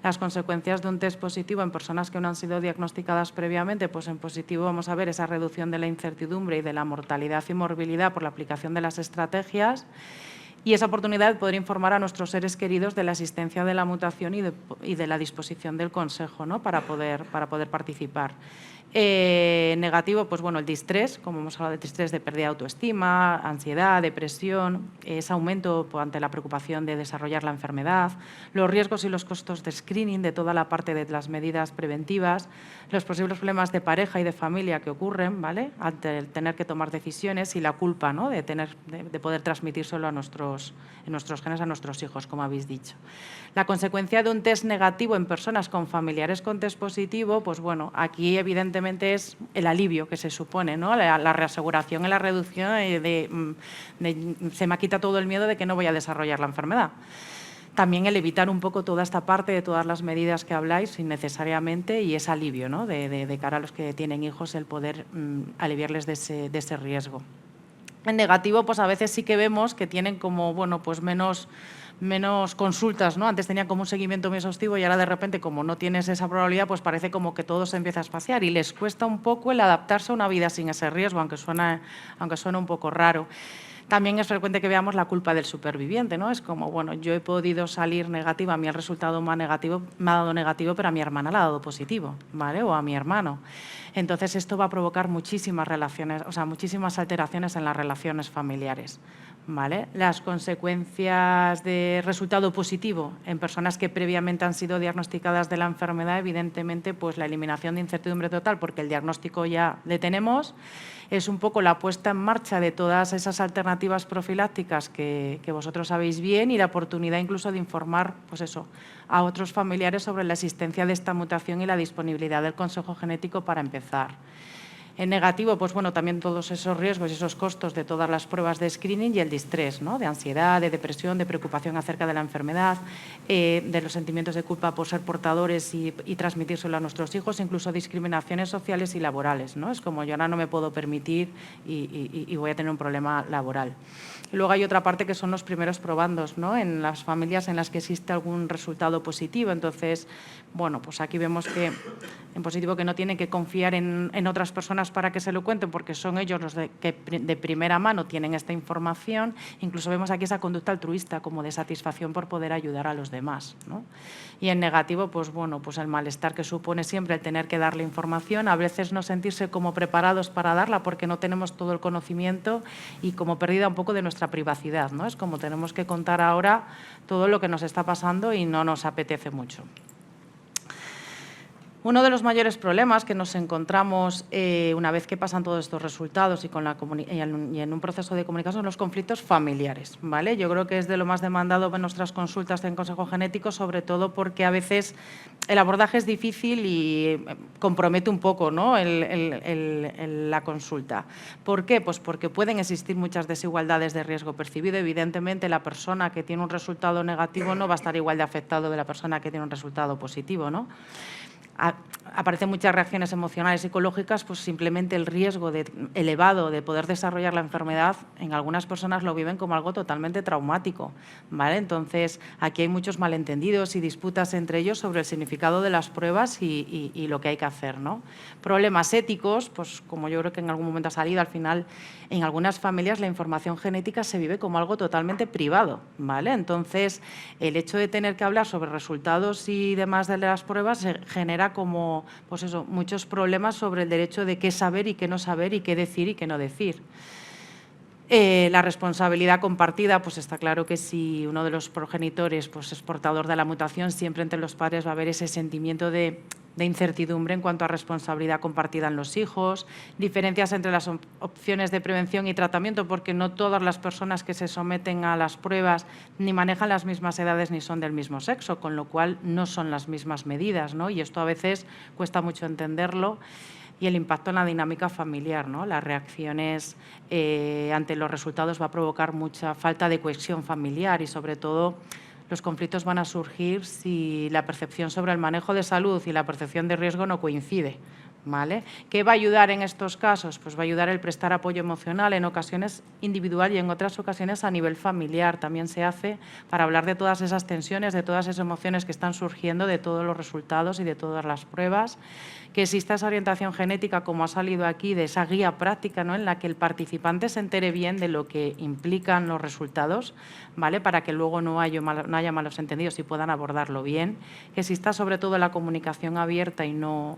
Las consecuencias de un test positivo en personas que no han sido diagnosticadas previamente, pues en positivo vamos a ver esa reducción de la incertidumbre y de la mortalidad y morbilidad por la aplicación de las estrategias, y esa oportunidad de poder informar a nuestros seres queridos de la existencia de la mutación y de la disposición del Consejo, ¿no? para poder participar. Negativo, pues bueno, el distrés, como hemos hablado de distrés de pérdida de autoestima, ansiedad, depresión, ese aumento ante la preocupación de desarrollar la enfermedad, los riesgos y los costos de screening de toda la parte de las medidas preventivas, los posibles problemas de pareja y de familia que ocurren, ¿vale? Ante el tener que tomar decisiones, y la culpa, ¿no? de poder transmitírselo en nuestros genes a nuestros hijos, como habéis dicho. La consecuencia de un test negativo en personas con familiares con test positivo, pues bueno, aquí evidentemente es el alivio que se supone, ¿no? La reaseguración y la reducción se me quita todo el miedo de que no voy a desarrollar la enfermedad. También el evitar un poco toda esta parte de todas las medidas que habláis innecesariamente, y ese alivio, ¿no? de cara a los que tienen hijos, el poder aliviarles de ese riesgo. En negativo, pues a veces sí que vemos que tienen como, bueno, pues menos consultas, ¿no? Antes tenía como un seguimiento muy exhaustivo y ahora de repente, como no tienes esa probabilidad, pues parece como que todo se empieza a espaciar y les cuesta un poco el adaptarse a una vida sin ese riesgo, aunque suena un poco raro. También es frecuente que veamos la culpa del superviviente, ¿no? Es como, bueno, yo he podido salir negativa, a mí el resultado me ha dado negativo, pero a mi hermana le ha dado positivo, ¿vale? O a mi hermano. Entonces, esto va a provocar muchísimas alteraciones en las relaciones familiares, ¿vale? Las consecuencias de resultado positivo en personas que previamente han sido diagnosticadas de la enfermedad, evidentemente, pues la eliminación de incertidumbre total, porque el diagnóstico ya le tenemos, es un poco la puesta en marcha de todas esas alternativas profilácticas que vosotros sabéis bien, y la oportunidad incluso de informar, pues eso, a otros familiares sobre la existencia de esta mutación y la disponibilidad del Consejo Genético para empezar. En negativo, pues bueno, también todos esos riesgos y esos costos de todas las pruebas de screening y el distrés, ¿no? De ansiedad, de depresión, de preocupación acerca de la enfermedad, de los sentimientos de culpa por ser portadores y transmitírselo a nuestros hijos, incluso discriminaciones sociales y laborales, ¿no? Es como yo ahora no me puedo permitir y voy a tener un problema laboral. Y luego hay otra parte que son los primeros probandos, ¿no? En las familias en las que existe algún resultado positivo. Entonces, bueno, pues aquí vemos que en positivo que no tienen que confiar en otras personas para que se lo cuenten, porque son ellos los que de primera mano tienen esta información. Incluso vemos aquí esa conducta altruista como de satisfacción por poder ayudar a los demás, ¿no? Y en negativo, pues bueno, pues el malestar que supone siempre el tener que darle información, a veces no sentirse como preparados para darla porque no tenemos todo el conocimiento y como pérdida un poco de nuestra privacidad, ¿no? Es como tenemos que contar ahora todo lo que nos está pasando y no nos apetece mucho. Uno de los mayores problemas que nos encontramos una vez que pasan todos estos resultados y en un proceso de comunicación son los conflictos familiares, ¿vale? Yo creo que es de lo más demandado en nuestras consultas en consejo genético, sobre todo porque a veces el abordaje es difícil y compromete un poco, ¿no? la consulta. ¿Por qué? Pues porque pueden existir muchas desigualdades de riesgo percibido. Evidentemente, la persona que tiene un resultado negativo no va a estar igual de afectado de la persona que tiene un resultado positivo, ¿no? Aparecen muchas reacciones emocionales y psicológicas, pues simplemente el riesgo elevado de poder desarrollar la enfermedad, en algunas personas lo viven como algo totalmente traumático, ¿vale? Entonces, aquí hay muchos malentendidos y disputas entre ellos sobre el significado de las pruebas y lo que hay que hacer, ¿no? Problemas éticos, pues como yo creo que en algún momento ha salido, al final, en algunas familias la información genética se vive como algo totalmente privado, ¿vale? Entonces, el hecho de tener que hablar sobre resultados y demás de las pruebas genera como, pues eso, muchos problemas sobre el derecho de qué saber y qué no saber y qué decir y qué no decir. La responsabilidad compartida, pues está claro que si uno de los progenitores pues, es portador de la mutación, siempre entre los padres va a haber ese sentimiento de incertidumbre en cuanto a responsabilidad compartida en los hijos, diferencias entre las opciones de prevención y tratamiento, porque no todas las personas que se someten a las pruebas ni manejan las mismas edades ni son del mismo sexo, con lo cual no son las mismas medidas, ¿no? Y esto a veces cuesta mucho entenderlo. Y el impacto en la dinámica familiar, ¿no? Las reacciones ante los resultados va a provocar mucha falta de cohesión familiar y, sobre todo, los conflictos van a surgir si la percepción sobre el manejo de salud y la percepción de riesgo no coincide, ¿vale? ¿Qué va a ayudar en estos casos? Pues va a ayudar el prestar apoyo emocional, en ocasiones individual y en otras ocasiones a nivel familiar. También se hace para hablar de todas esas tensiones, de todas esas emociones que están surgiendo, de todos los resultados y de todas las pruebas. Que exista esa orientación genética, como ha salido aquí, de esa guía práctica, ¿no? En la que el participante se entere bien de lo que implican los resultados, ¿vale? Para que luego no haya malos entendidos y puedan abordarlo bien. Que exista sobre todo la comunicación abierta y no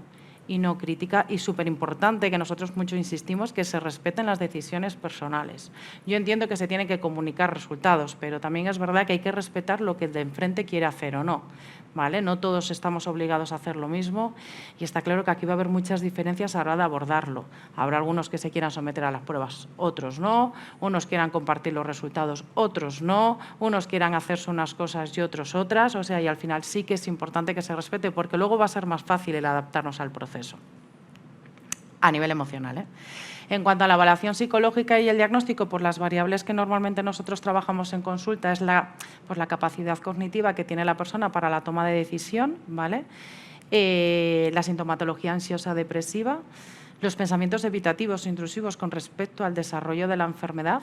crítica, y súper importante, que nosotros mucho insistimos, que se respeten las decisiones personales. Yo entiendo que se tienen que comunicar resultados, pero también es verdad que hay que respetar lo que el de enfrente quiere hacer o no, ¿vale? No todos estamos obligados a hacer lo mismo y está claro que aquí va a haber muchas diferencias a la hora de abordarlo. Habrá algunos que se quieran someter a las pruebas, otros no, unos quieran compartir los resultados, otros no, unos quieran hacerse unas cosas y otros otras, o sea, y al final sí que es importante que se respete, porque luego va a ser más fácil el adaptarnos al proceso. A nivel emocional, ¿eh? En cuanto a la evaluación psicológica y el diagnóstico, pues las variables que normalmente nosotros trabajamos en consulta es la capacidad cognitiva que tiene la persona para la toma de decisión, ¿vale? La sintomatología ansiosa depresiva, los pensamientos evitativos e intrusivos con respecto al desarrollo de la enfermedad,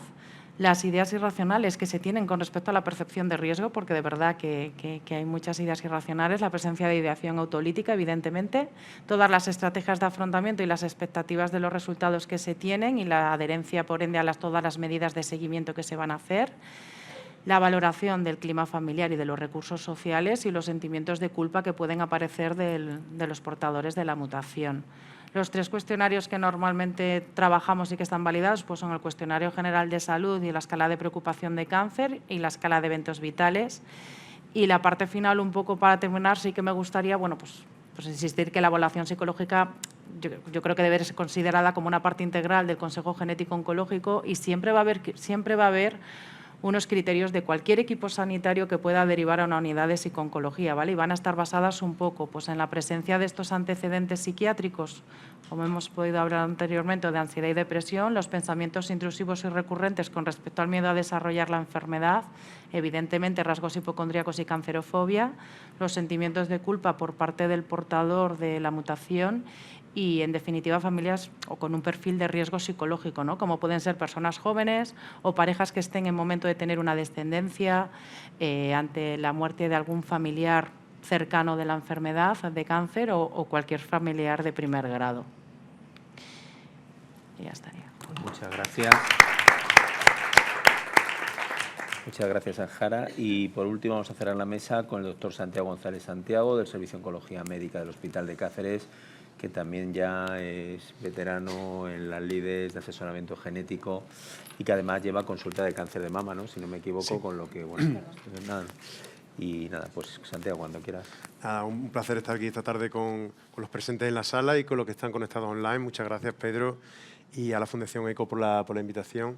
las ideas irracionales que se tienen con respecto a la percepción de riesgo, porque de verdad que hay muchas ideas irracionales, la presencia de ideación autolítica, evidentemente, todas las estrategias de afrontamiento y las expectativas de los resultados que se tienen y la adherencia, por ende, a todas las medidas de seguimiento que se van a hacer, la valoración del clima familiar y de los recursos sociales y los sentimientos de culpa que pueden aparecer de los portadores de la mutación. Los 3 cuestionarios que normalmente trabajamos y que están validados pues son el cuestionario general de salud y la escala de preocupación de cáncer y la escala de eventos vitales. Y la parte final, un poco para terminar, sí que me gustaría pues insistir que la evaluación psicológica yo creo que debe ser considerada como una parte integral del Consejo Genético Oncológico y siempre va a haber unos criterios de cualquier equipo sanitario que pueda derivar a una unidad de psico-oncología, ¿vale? Y van a estar basadas un poco pues, en la presencia de estos antecedentes psiquiátricos, como hemos podido hablar anteriormente, de ansiedad y depresión, los pensamientos intrusivos y recurrentes con respecto al miedo a desarrollar la enfermedad, evidentemente rasgos hipocondríacos y cancerofobia, los sentimientos de culpa por parte del portador de la mutación y, en definitiva, familias o con un perfil de riesgo psicológico, ¿no? Como pueden ser personas jóvenes o parejas que estén en momento de tener una descendencia ante la muerte de algún familiar cercano de la enfermedad de cáncer o cualquier familiar de primer grado. Y ya estaría. Muchas gracias. Muchas gracias, Anjara. Y por último vamos a cerrar la mesa con el doctor Santiago González Santiago, del Servicio de Oncología Médica del Hospital de Cáceres, que también ya es veterano en las lides de asesoramiento genético y que además lleva consulta de cáncer de mama, ¿no? Si no me equivoco, sí. Con lo que, bueno, pues nada. Y nada, pues Santiago, cuando quieras. Un placer estar aquí esta tarde con los presentes en la sala y con los que están conectados online. Muchas gracias, Pedro, y a la Fundación ECO por la invitación.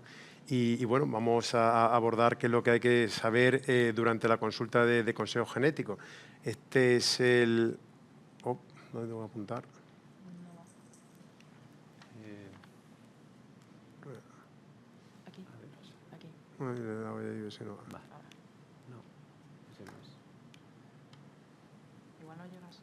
Y bueno, vamos a abordar qué es lo que hay que saber durante la consulta de consejo genético. Este es el... Oh, ¿dónde tengo que apuntar? Aquí. Aquí. Vale. No. Igual no llegas.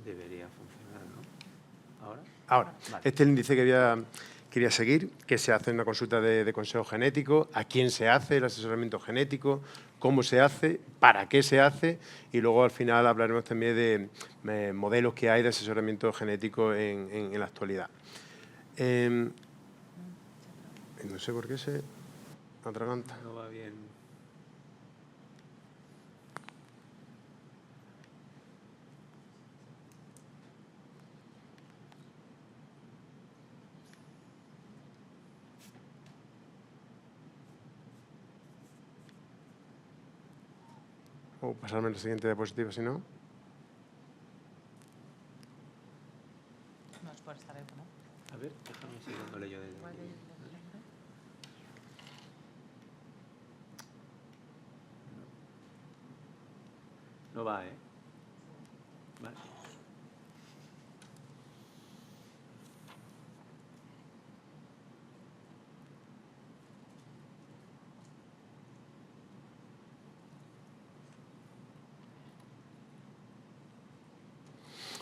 Debería funcionar, ¿no? ¿Ahora? Ahora. Vale. Este es el índice que quería seguir, que se hace en una consulta de consejo genético, a quién se hace el asesoramiento genético, cómo se hace, para qué se hace, y luego al final hablaremos también de modelos que hay de asesoramiento genético en la actualidad. No sé por qué se atraganta. No va bien. O pasarme a la siguiente diapositiva, si no. No es por estar ahí, ¿no? A ver, déjame seguir dándole yo desde aquí. No va, ¿eh? Vale.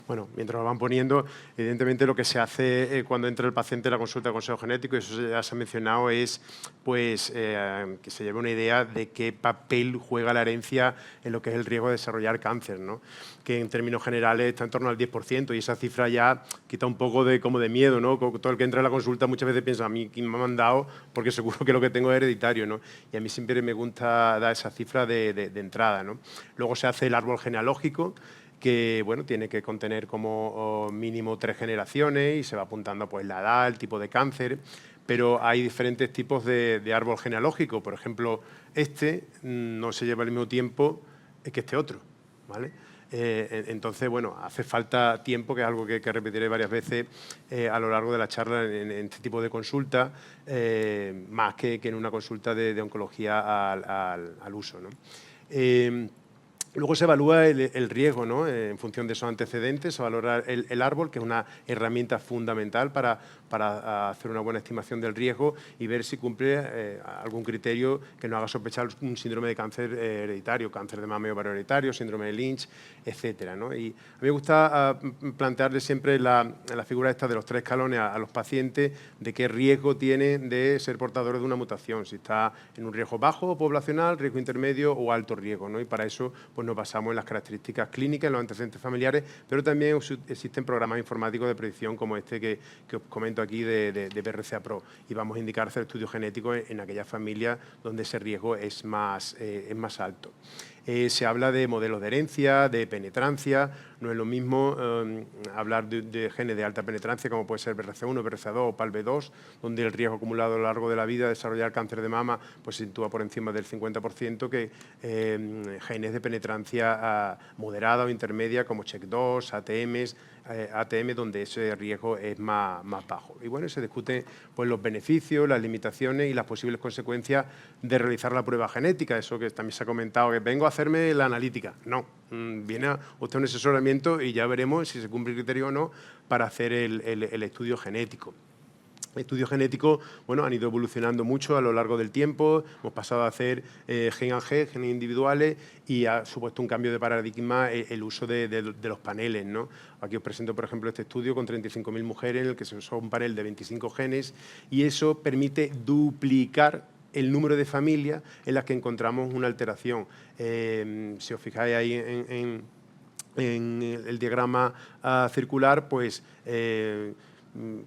Bueno, mientras lo van poniendo, evidentemente lo que se hace cuando entra el paciente a la consulta de consejo genético, y eso ya se ha mencionado, es pues, que se lleve una idea de qué papel juega la herencia en lo que es el riesgo de desarrollar cáncer, ¿no? Que en términos generales está en torno al 10%, y esa cifra ya quita un poco de miedo, ¿no? Todo el que entra a la consulta muchas veces piensa, a mí quién me ha mandado, porque seguro que lo que tengo es hereditario, ¿no? Y a mí siempre me gusta dar esa cifra de entrada, ¿no? Luego se hace el árbol genealógico, que bueno, tiene que contener como mínimo 3 generaciones y se va apuntando pues, la edad, el tipo de cáncer, pero hay diferentes tipos de árbol genealógico. Por ejemplo, este no se lleva al mismo tiempo que este otro, ¿vale? Entonces, bueno, hace falta tiempo, que es algo que repetiré varias veces a lo largo de la charla en este tipo de consulta, más que en una consulta de oncología al uso, ¿no? Luego se evalúa el riesgo, ¿no? En función de esos antecedentes, se valora el árbol, que es una herramienta fundamental para hacer una buena estimación del riesgo y ver si cumple algún criterio que nos haga sospechar un síndrome de cáncer hereditario, cáncer de mama y ovario hereditario, síndrome de Lynch, etcétera, ¿no? Y a mí me gusta plantearle siempre la figura esta de los 3 escalones a los pacientes, de qué riesgo tienen de ser portadores de una mutación, si está en un riesgo bajo poblacional, riesgo intermedio o alto riesgo, ¿no? Y para eso pues, nos basamos en las características clínicas, en los antecedentes familiares, pero también existen programas informáticos de predicción como este que os comento aquí de BRCA Pro, y vamos a indicar hacer estudios genéticos en aquellas familias donde ese riesgo es más alto. Se habla de modelos de herencia, de penetrancia. No es lo mismo hablar de genes de alta penetrancia, como puede ser BRCA1, BRCA2 o PALB2, donde el riesgo acumulado a lo largo de la vida de desarrollar cáncer de mama pues, se sitúa por encima del 50%, que genes de penetrancia moderada o intermedia, como CHEK2, ATMs, ATM donde ese riesgo es más bajo. Y bueno, se discuten pues, los beneficios, las limitaciones y las posibles consecuencias de realizar la prueba genética. Eso que también se ha comentado, que vengo a hacerme la analítica. No, viene usted a un asesoramiento y ya veremos si se cumple el criterio o no para hacer el estudio genético. Estudios genéticos, bueno, han ido evolucionando mucho a lo largo del tiempo. Hemos pasado a hacer gen a gen, genes individuales, y ha supuesto un cambio de paradigma el uso de los paneles, ¿no? Aquí os presento, por ejemplo, este estudio con 35.000 mujeres en el que se usó un panel de 25 genes, y eso permite duplicar el número de familias en las que encontramos una alteración. Si os fijáis ahí en el diagrama circular, pues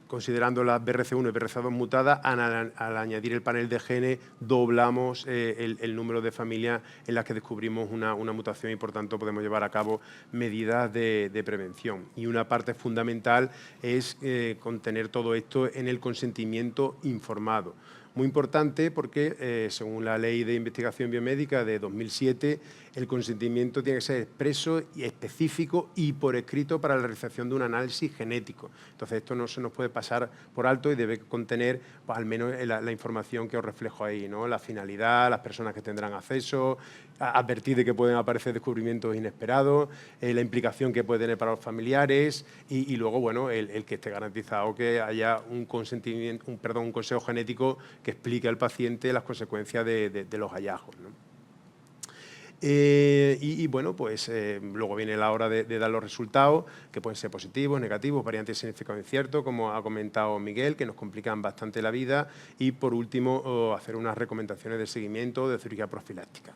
considerando las BRCA1 y BRCA2 mutadas, al añadir el panel de genes, doblamos el número de familias en las que descubrimos una mutación y, por tanto, podemos llevar a cabo medidas de prevención. Y una parte fundamental es contener todo esto en el consentimiento informado. Muy importante porque, según la Ley de Investigación Biomédica de 2007, el consentimiento tiene que ser expreso y específico y por escrito para la realización de un análisis genético. Entonces, esto no se nos puede pasar por alto y debe contener, pues, al menos la información que os reflejo ahí, ¿no? La finalidad, las personas que tendrán acceso, advertir de que pueden aparecer descubrimientos inesperados, la implicación que puede tener para los familiares y luego, bueno, el que esté garantizado que haya un consejo genético que explique al paciente las consecuencias de los hallazgos, ¿no? Bueno, pues luego viene la hora de dar los resultados, que pueden ser positivos, negativos, variantes de significado incierto, como ha comentado Miguel, que nos complican bastante la vida, y por último, hacer unas recomendaciones de seguimiento de cirugía profiláctica.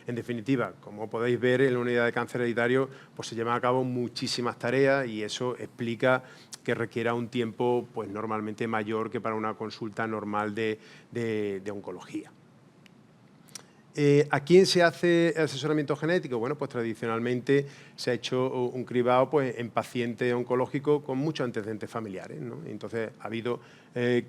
En definitiva, como podéis ver, en la unidad de cáncer hereditario pues, se llevan a cabo muchísimas tareas, y eso explica que requiera un tiempo pues, normalmente mayor que para una consulta normal de oncología. ¿A quién se hace asesoramiento genético? Bueno, pues tradicionalmente se ha hecho un cribado pues, en pacientes oncológicos con muchos antecedentes familiares, ¿no? Entonces, ha habido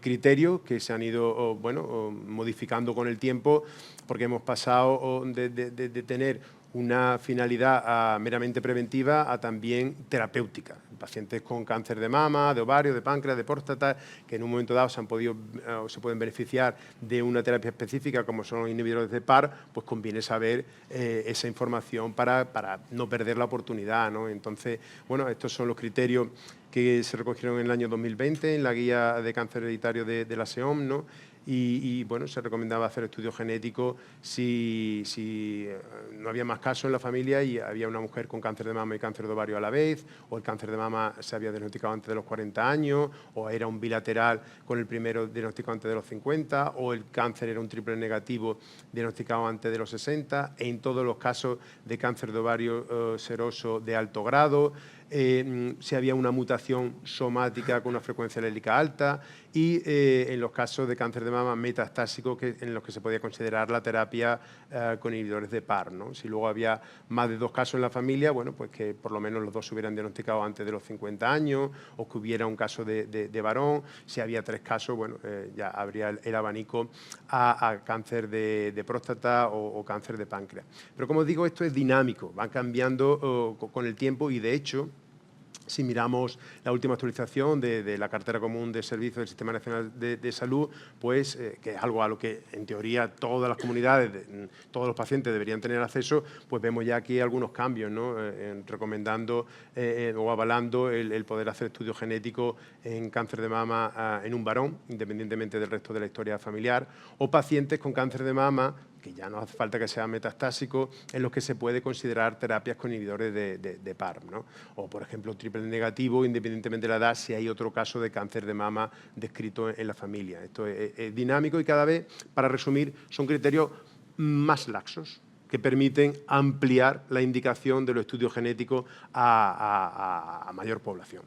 criterios que se han ido modificando con el tiempo, porque hemos pasado de tener una finalidad meramente preventiva a también terapéutica. Pacientes con cáncer de mama, de ovario, de páncreas, de próstata, que en un momento dado se pueden beneficiar de una terapia específica, como son los inhibidores de PAR, pues conviene saber esa información para no perder la oportunidad, ¿no? Entonces, bueno, estos son los criterios que se recogieron en el año 2020 en la guía de cáncer hereditario de la SEOM, ¿no? Y bueno, se recomendaba hacer estudios genéticos si no había más casos en la familia y había una mujer con cáncer de mama y cáncer de ovario a la vez, o el cáncer de mama se había diagnosticado antes de los 40 años, o era un bilateral con el primero diagnosticado antes de los 50, o el cáncer era un triple negativo diagnosticado antes de los 60, en todos los casos de cáncer de ovario seroso de alto grado, si había una mutación somática con una frecuencia alélica alta, y en los casos de cáncer de mama metastásico, en los que se podía considerar la terapia con inhibidores de PAR, ¿no? Si luego había más de 2 casos en la familia, bueno, pues que por lo menos los 2 se hubieran diagnosticado antes de los 50 años, o que hubiera un caso de varón. Si había 3 casos, bueno, ya habría el abanico a cáncer de próstata o cáncer de páncreas. Pero como os digo, esto es dinámico, va cambiando con el tiempo, y de hecho, si miramos la última actualización de la Cartera Común de Servicios del Sistema Nacional de Salud, pues que es algo a lo que en teoría todas las comunidades, todos los pacientes deberían tener acceso, pues vemos ya aquí algunos cambios, ¿no? Recomendando o avalando el poder hacer estudios genéticos en cáncer de mama en un varón, independientemente del resto de la historia familiar, o pacientes con cáncer de mama, que ya no hace falta que sea metastásico, en los que se puede considerar terapias con inhibidores de PARP, ¿no? O, por ejemplo, triple negativo, independientemente de la edad, si hay otro caso de cáncer de mama descrito en la familia. Esto es dinámico y cada vez, para resumir, son criterios más laxos que permiten ampliar la indicación de los estudios genéticos a mayor población.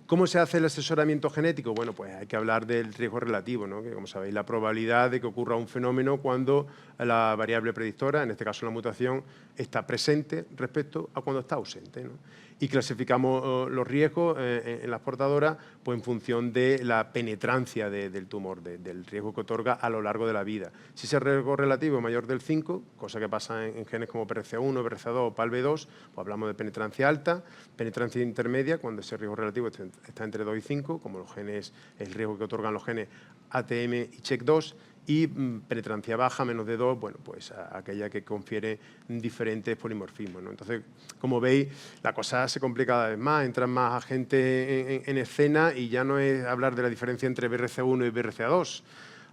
¿Cómo se hace el asesoramiento genético? Bueno, pues hay que hablar del riesgo relativo, ¿no? Que, como sabéis, la probabilidad de que ocurra un fenómeno cuando la variable predictora, en este caso la mutación, está presente respecto a cuando está ausente, ¿no? y clasificamos los riesgos en las portadoras pues en función de la penetrancia del tumor, del riesgo que otorga a lo largo de la vida. Si ese riesgo relativo es mayor del 5, cosa que pasa en genes como PRCA1, PRCA2 o PALB2, pues hablamos de penetrancia alta, penetrancia intermedia, cuando ese riesgo relativo está entre 2 y 5, como los genes, el riesgo que otorgan los genes ATM y CHEK2, y penetrancia baja, menos de 2, bueno, pues aquella que confiere diferentes polimorfismos, ¿no? Entonces, como veis, la cosa se complica cada vez más, entran más agentes en escena y ya no es hablar de la diferencia entre BRCA1 y BRCA2.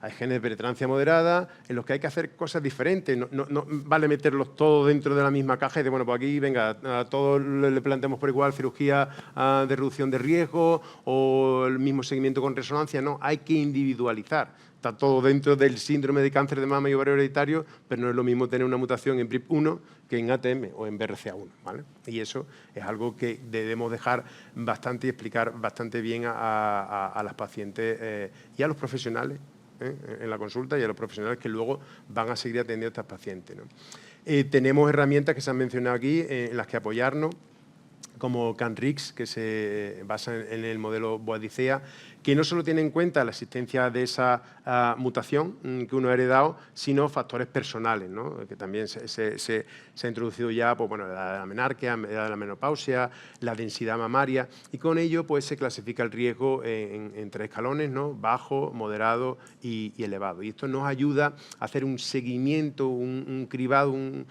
Hay genes de penetrancia moderada en los que hay que hacer cosas diferentes. No vale meterlos todos dentro de la misma caja y de, bueno, pues aquí, venga, a todos le planteamos por igual cirugía de reducción de riesgo o el mismo seguimiento con resonancia. No, hay que individualizar. Está todo dentro del síndrome de cáncer de mama y ovario hereditario, pero no es lo mismo tener una mutación en PRIP1 que en ATM o en BRCA1, ¿vale? Y eso es algo que debemos dejar bastante y explicar bastante bien a las pacientes y a los profesionales en la consulta y a los profesionales que luego van a seguir atendiendo a estas pacientes, ¿no? Tenemos herramientas que se han mencionado aquí en las que apoyarnos, como CanRix, que se basa en el modelo Boadicea, que no solo tiene en cuenta la existencia de esa mutación que uno ha heredado, sino factores personales, ¿no? Que también se ha introducido ya, pues, bueno, la edad de la menarquia, la edad de la menopausia, la densidad mamaria, y con ello pues, se clasifica el riesgo en 3 escalones, ¿no? Bajo, moderado y elevado. Y esto nos ayuda a hacer un seguimiento, un cribado, un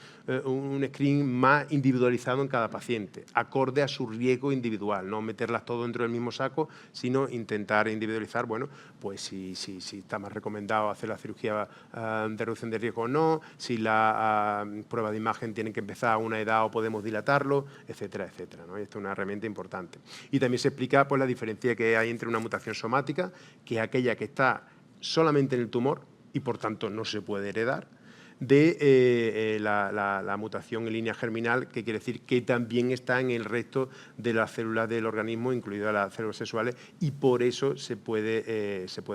screening más individualizado en cada paciente, acorde a su riesgo individual, no meterlas todo dentro del mismo saco, sino intentar individualizar, bueno, pues si está más recomendado hacer la cirugía de reducción de riesgo o no, si la prueba de imagen tiene que empezar a una edad o podemos dilatarlo, etcétera, etcétera, ¿no? Y esto es una herramienta importante. Y también se explica pues, la diferencia que hay entre una mutación somática, que es aquella que está solamente en el tumor y por tanto no se puede heredar, de la mutación en línea germinal, que quiere decir que también está en el resto de las células del organismo, incluidas las células sexuales, y por eso se puede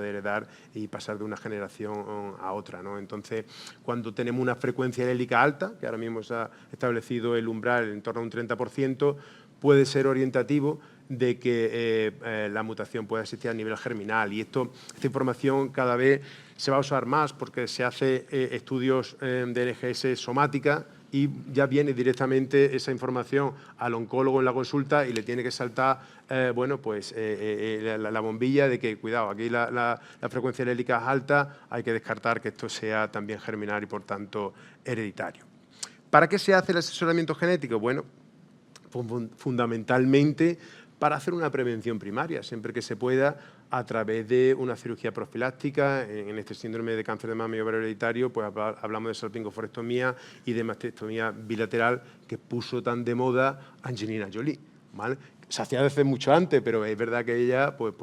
heredar y pasar de una generación a otra, ¿no? Entonces, cuando tenemos una frecuencia alélica alta, que ahora mismo se ha establecido el umbral en torno a un 30%, puede ser orientativo de que la mutación pueda existir a nivel germinal. Y esta información cada vez se va a usar más porque se hace estudios de NGS somática y ya viene directamente esa información al oncólogo en la consulta y le tiene que saltar bueno, pues, la bombilla de que, cuidado, aquí la frecuencia alélica es alta, hay que descartar que esto sea también germinal y, por tanto, hereditario. ¿Para qué se hace el asesoramiento genético? Bueno, fundamentalmente para hacer una prevención primaria, siempre que se pueda, a través de una cirugía profiláctica. En este síndrome de cáncer de mama y ovario hereditario, pues hablamos de salpingoforectomía y de mastectomía bilateral, que puso tan de moda Angelina Jolie, ¿vale? Se hacía desde mucho antes, pero es verdad que ella pues,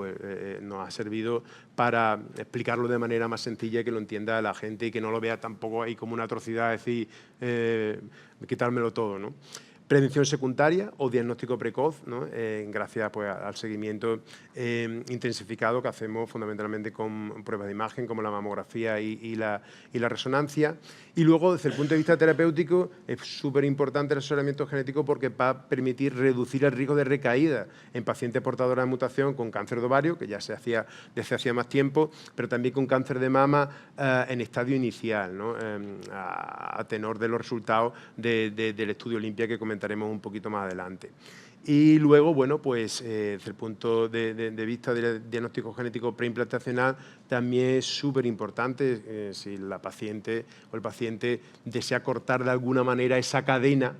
nos ha servido para explicarlo de manera más sencilla y que lo entienda la gente y que no lo vea tampoco ahí como una atrocidad, es decir, quitármelo todo, ¿no? Prevención secundaria o diagnóstico precoz, ¿no? Gracias pues, al seguimiento intensificado que hacemos fundamentalmente con pruebas de imagen como la mamografía y la resonancia. Y luego, desde el punto de vista terapéutico, es súper importante el asesoramiento genético porque va a permitir reducir el riesgo de recaída en pacientes portadores de mutación con cáncer de ovario, que ya se hacía desde hacía más tiempo, pero también con cáncer de mama en estadio inicial, ¿no? A tenor de los resultados del estudio Olimpia que comentaremos un poquito más adelante. Y luego, bueno, pues desde el punto de vista del diagnóstico genético preimplantacional también es súper importante si la paciente o el paciente desea cortar de alguna manera esa cadena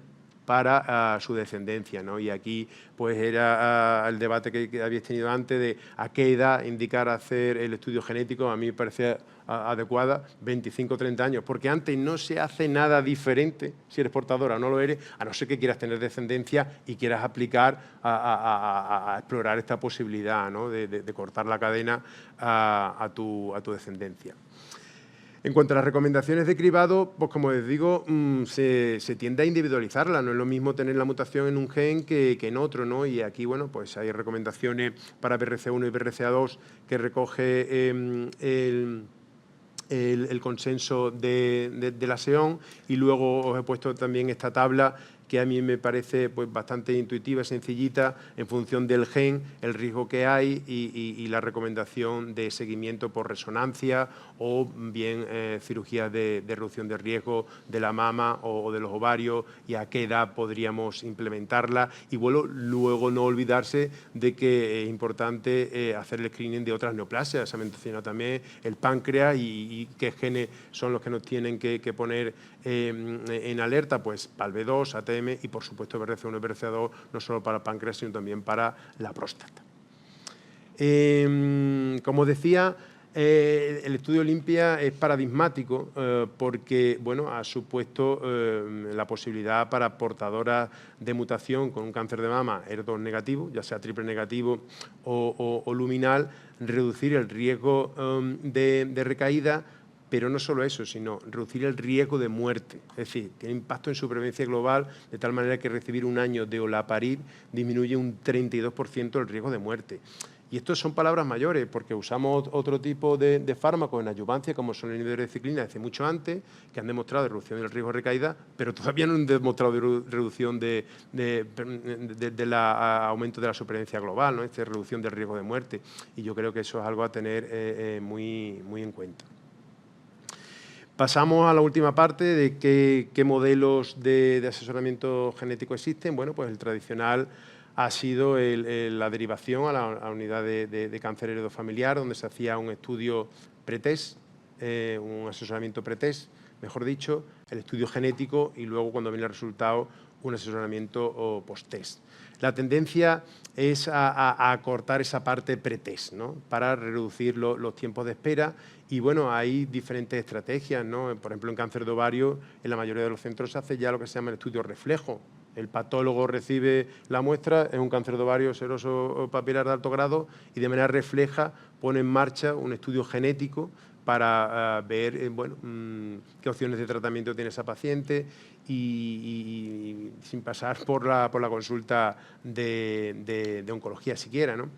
para su descendencia, ¿no? Y aquí pues era el debate que habéis tenido antes de a qué edad indicar hacer el estudio genético. A mí me parecía adecuada, 25 o 30 años, porque antes no se hace nada diferente si eres portadora o no lo eres, a no ser que quieras tener descendencia y quieras aplicar a explorar esta posibilidad, ¿no? de cortar la cadena a tu descendencia. En cuanto a las recomendaciones de cribado, pues como les digo, se tiende a individualizarla. No es lo mismo tener la mutación en un gen que en otro, ¿no? Y aquí, bueno, pues hay recomendaciones para BRCA1 y BRCA2 que recoge el consenso de la SEON, y luego os he puesto también esta tabla que a mí me parece pues, bastante intuitiva, sencillita, en función del gen, el riesgo que hay y la recomendación de seguimiento por resonancia o bien cirugías de reducción de riesgo de la mama o de los ovarios y a qué edad podríamos implementarla. Y bueno, luego no olvidarse de que es importante hacer el screening de otras neoplasias. Se ha mencionado también el páncreas y qué genes son los que nos tienen que poner en alerta, pues PALB2, ATM y por supuesto BRCA1 y BRCA2, no solo para el páncreas, sino también para la próstata. Como decía, el estudio Olimpia es paradigmático porque bueno, ha supuesto la posibilidad para portadoras de mutación con un cáncer de mama HER2 negativo, ya sea triple negativo o luminal, reducir el riesgo de recaída, pero no solo eso, sino reducir el riesgo de muerte. Es decir, tiene impacto en supervivencia global de tal manera que recibir un año de olaparib disminuye un 32% el riesgo de muerte. Y esto son palabras mayores, porque usamos otro tipo de fármacos en adyuvancia, como son los inhibidores de ciclina, desde mucho antes, que han demostrado reducción del riesgo de recaída, pero todavía no han demostrado reducción del aumento de la supervivencia global, ¿no? Reducción del riesgo de muerte. Y yo creo que eso es algo a tener muy en cuenta. Pasamos a la última parte de qué modelos de asesoramiento genético existen. Bueno, pues el tradicional ha sido la derivación a la unidad de cáncer heredofamiliar, donde se hacía un estudio pretest, un asesoramiento pretest, mejor dicho, el estudio genético y luego, cuando viene el resultado, un asesoramiento post-test. La tendencia es a acortar esa parte pretest, ¿no? Para reducir los tiempos de espera. Y bueno, hay diferentes estrategias, ¿no? Por ejemplo, en cáncer de ovario, en la mayoría de los centros se hace ya lo que se llama el estudio reflejo. El patólogo recibe la muestra, es un cáncer de ovario seroso papilar de alto grado y de manera refleja pone en marcha un estudio genético para ver bueno, qué opciones de tratamiento tiene esa paciente y sin pasar por la consulta de oncología siquiera, ¿no?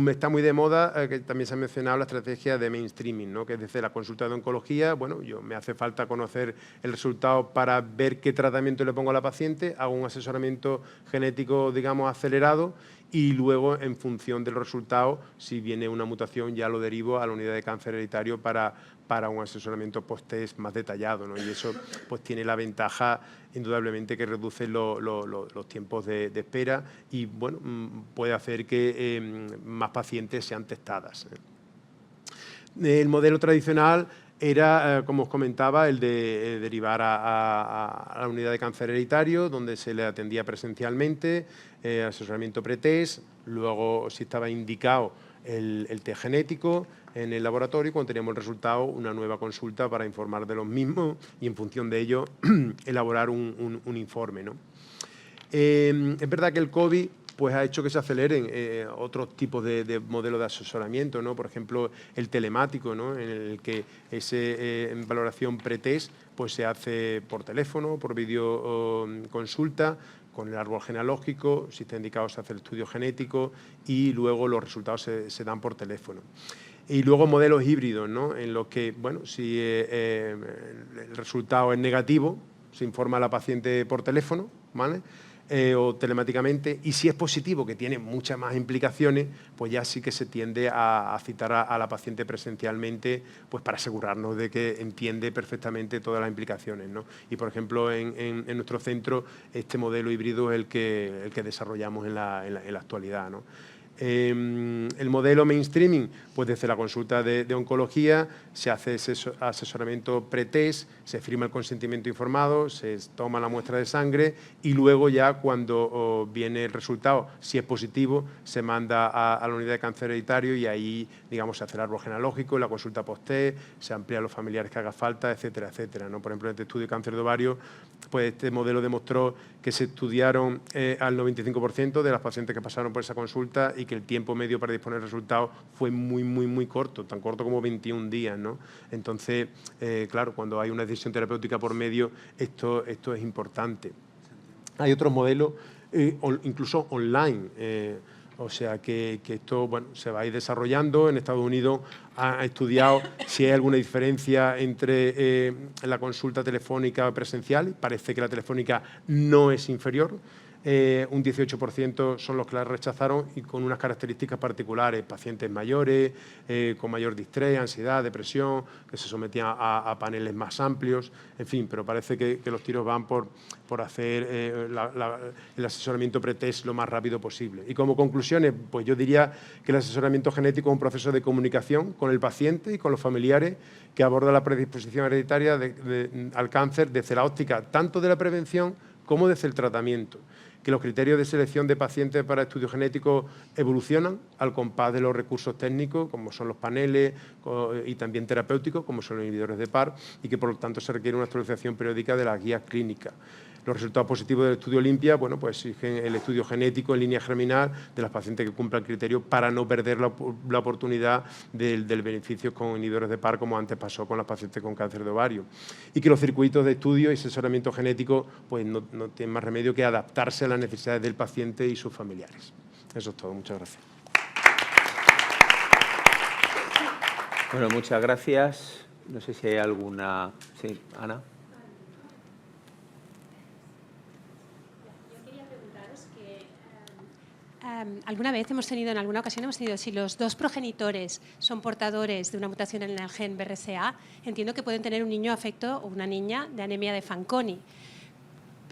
Está muy de moda, que también se ha mencionado, la estrategia de mainstreaming, ¿no? Que es desde la consulta de oncología, bueno, me hace falta conocer el resultado para ver qué tratamiento le pongo a la paciente, hago un asesoramiento genético, digamos, acelerado y luego, en función del resultado, si viene una mutación, ya lo derivo a la unidad de cáncer hereditario para un asesoramiento post-test más detallado, ¿no? Y eso pues tiene la ventaja, indudablemente, que reduce los tiempos de espera y bueno, puede hacer que más pacientes sean testadas. El modelo tradicional era, como os comentaba, el de derivar a la unidad de cáncer hereditario, donde se le atendía presencialmente, asesoramiento pretest, luego, si estaba indicado, el test genético en el laboratorio, y cuando teníamos el resultado, una nueva consulta para informar de los mismos y, en función de ello, elaborar un informe, ¿no? Es verdad que el COVID pues ha hecho que se aceleren otros tipos de modelos de asesoramiento, ¿no? Por ejemplo, el telemático, ¿no? En el que esa valoración pretest pues se hace por teléfono, por videoconsulta, con el árbol genealógico, si está indicado se hace el estudio genético y luego los resultados se dan por teléfono. Y luego modelos híbridos, ¿no? En los que, bueno, si el resultado es negativo, se informa a la paciente por teléfono, ¿vale? O telemáticamente, y si es positivo, que tiene muchas más implicaciones, pues ya sí que se tiende a citar a la paciente presencialmente, pues para asegurarnos de que entiende perfectamente todas las implicaciones, ¿no? Y, por ejemplo, en nuestro centro, este modelo híbrido es el que desarrollamos en la actualidad, ¿no? El modelo mainstreaming, pues desde la consulta de oncología se hace ese asesoramiento pretest, se firma el consentimiento informado, se toma la muestra de sangre y luego ya cuando viene el resultado, si es positivo, se manda a la unidad de cáncer hereditario y ahí, digamos, se hace el árbol genealógico, la consulta post-test, se amplía a los familiares que haga falta, etcétera, etcétera, ¿no? Por ejemplo, en este estudio de cáncer de ovario, pues este modelo demostró que se estudiaron al 95% de las pacientes que pasaron por esa consulta y que el tiempo medio para disponer de resultados fue muy corto, tan corto como 21 días, ¿no? Entonces, claro, cuando hay una decisión terapéutica por medio, esto es importante. Hay otros modelos, incluso online. O sea que esto se va a ir desarrollando. En Estados Unidos ha estudiado si hay alguna diferencia entre la consulta telefónica presencial. Parece que la telefónica no es inferior. Un 18% son los que la rechazaron y con unas características particulares, pacientes mayores, con mayor distrés, ansiedad, depresión, que se sometían a paneles más amplios, en fin, pero parece que los tiros van por hacer el asesoramiento pretest lo más rápido posible. Y como conclusiones, pues yo diría que el asesoramiento genético es un proceso de comunicación con el paciente y con los familiares que aborda la predisposición hereditaria al cáncer desde la óptica tanto de la prevención como desde el tratamiento, que los criterios de selección de pacientes para estudios genéticos evolucionan al compás de los recursos técnicos, como son los paneles y también terapéuticos, como son los inhibidores de PARP, y que por lo tanto se requiere una actualización periódica de las guías clínicas. Los resultados positivos del estudio Olimpia, pues exigen el estudio genético en línea germinal de las pacientes que cumplan el criterio para no perder la oportunidad del beneficio con inhibidores de PARP, como antes pasó con las pacientes con cáncer de ovario. Y que los circuitos de estudio y asesoramiento genético pues no tienen más remedio que adaptarse a las necesidades del paciente y sus familiares. Eso es todo. Muchas gracias. Bueno, muchas gracias. No sé si hay alguna... Sí, Ana. Alguna vez en alguna ocasión hemos tenido, si los dos progenitores son portadores de una mutación en el gen BRCA, entiendo que pueden tener un niño afecto o una niña de anemia de Fanconi.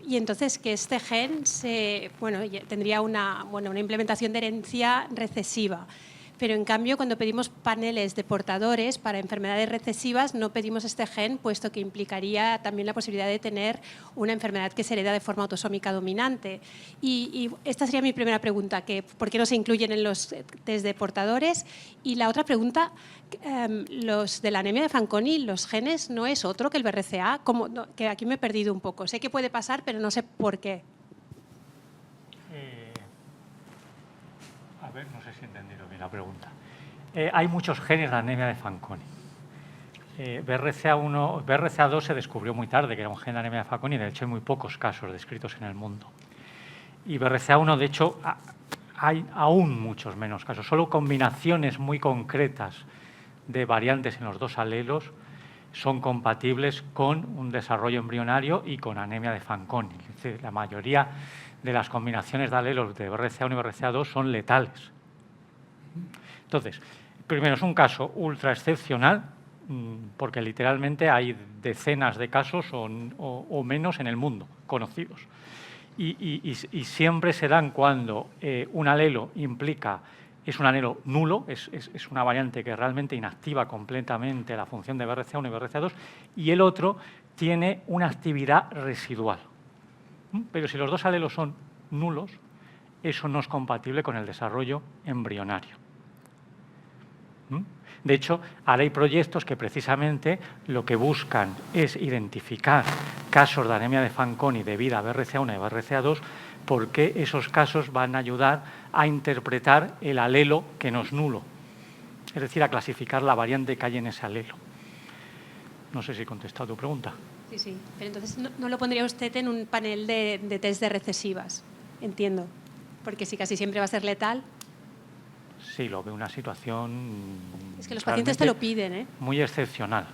Y entonces que este gen tendría una implementación de herencia recesiva. Pero en cambio, cuando pedimos paneles de portadores para enfermedades recesivas, no pedimos este gen, puesto que implicaría también la posibilidad de tener una enfermedad que se hereda de forma autosómica dominante. Y esta sería mi primera pregunta, que ¿por qué no se incluyen en los test de portadores? Y la otra pregunta, los de la anemia de Fanconi, los genes no es otro que el BRCA, que aquí me he perdido un poco. Sé que puede pasar, pero no sé por qué. A ver, no sé si he entendido bien la pregunta. Hay muchos genes de anemia de Fanconi. BRCA2 se descubrió muy tarde que era un gen de anemia de Fanconi, de hecho hay muy pocos casos descritos en el mundo. Y BRCA1, de hecho, hay aún muchos menos casos. Solo combinaciones muy concretas de variantes en los dos alelos son compatibles con un desarrollo embrionario y con anemia de Fanconi. Es decir, la mayoría de las combinaciones de alelos de BRCA1 y BRCA2 son letales. Entonces, primero, es un caso ultra excepcional, porque literalmente hay decenas de casos o menos en el mundo conocidos. Y siempre se dan cuando un alelo es un alelo nulo, es una variante que realmente inactiva completamente la función de BRCA1 y BRCA2, y el otro tiene una actividad residual. Pero si los dos alelos son nulos, eso no es compatible con el desarrollo embrionario. De hecho, ahora hay proyectos que precisamente lo que buscan es identificar casos de anemia de Fanconi debido a BRCA1 y BRCA2, porque esos casos van a ayudar a interpretar el alelo que no es nulo, es decir, a clasificar la variante que hay en ese alelo. No sé si he contestado tu pregunta. Sí, pero entonces no lo pondría usted en un panel de test de recesivas, entiendo, porque si casi siempre va a ser letal. Sí, lo veo una situación... Es que los pacientes te lo piden, ¿eh? Muy excepcional.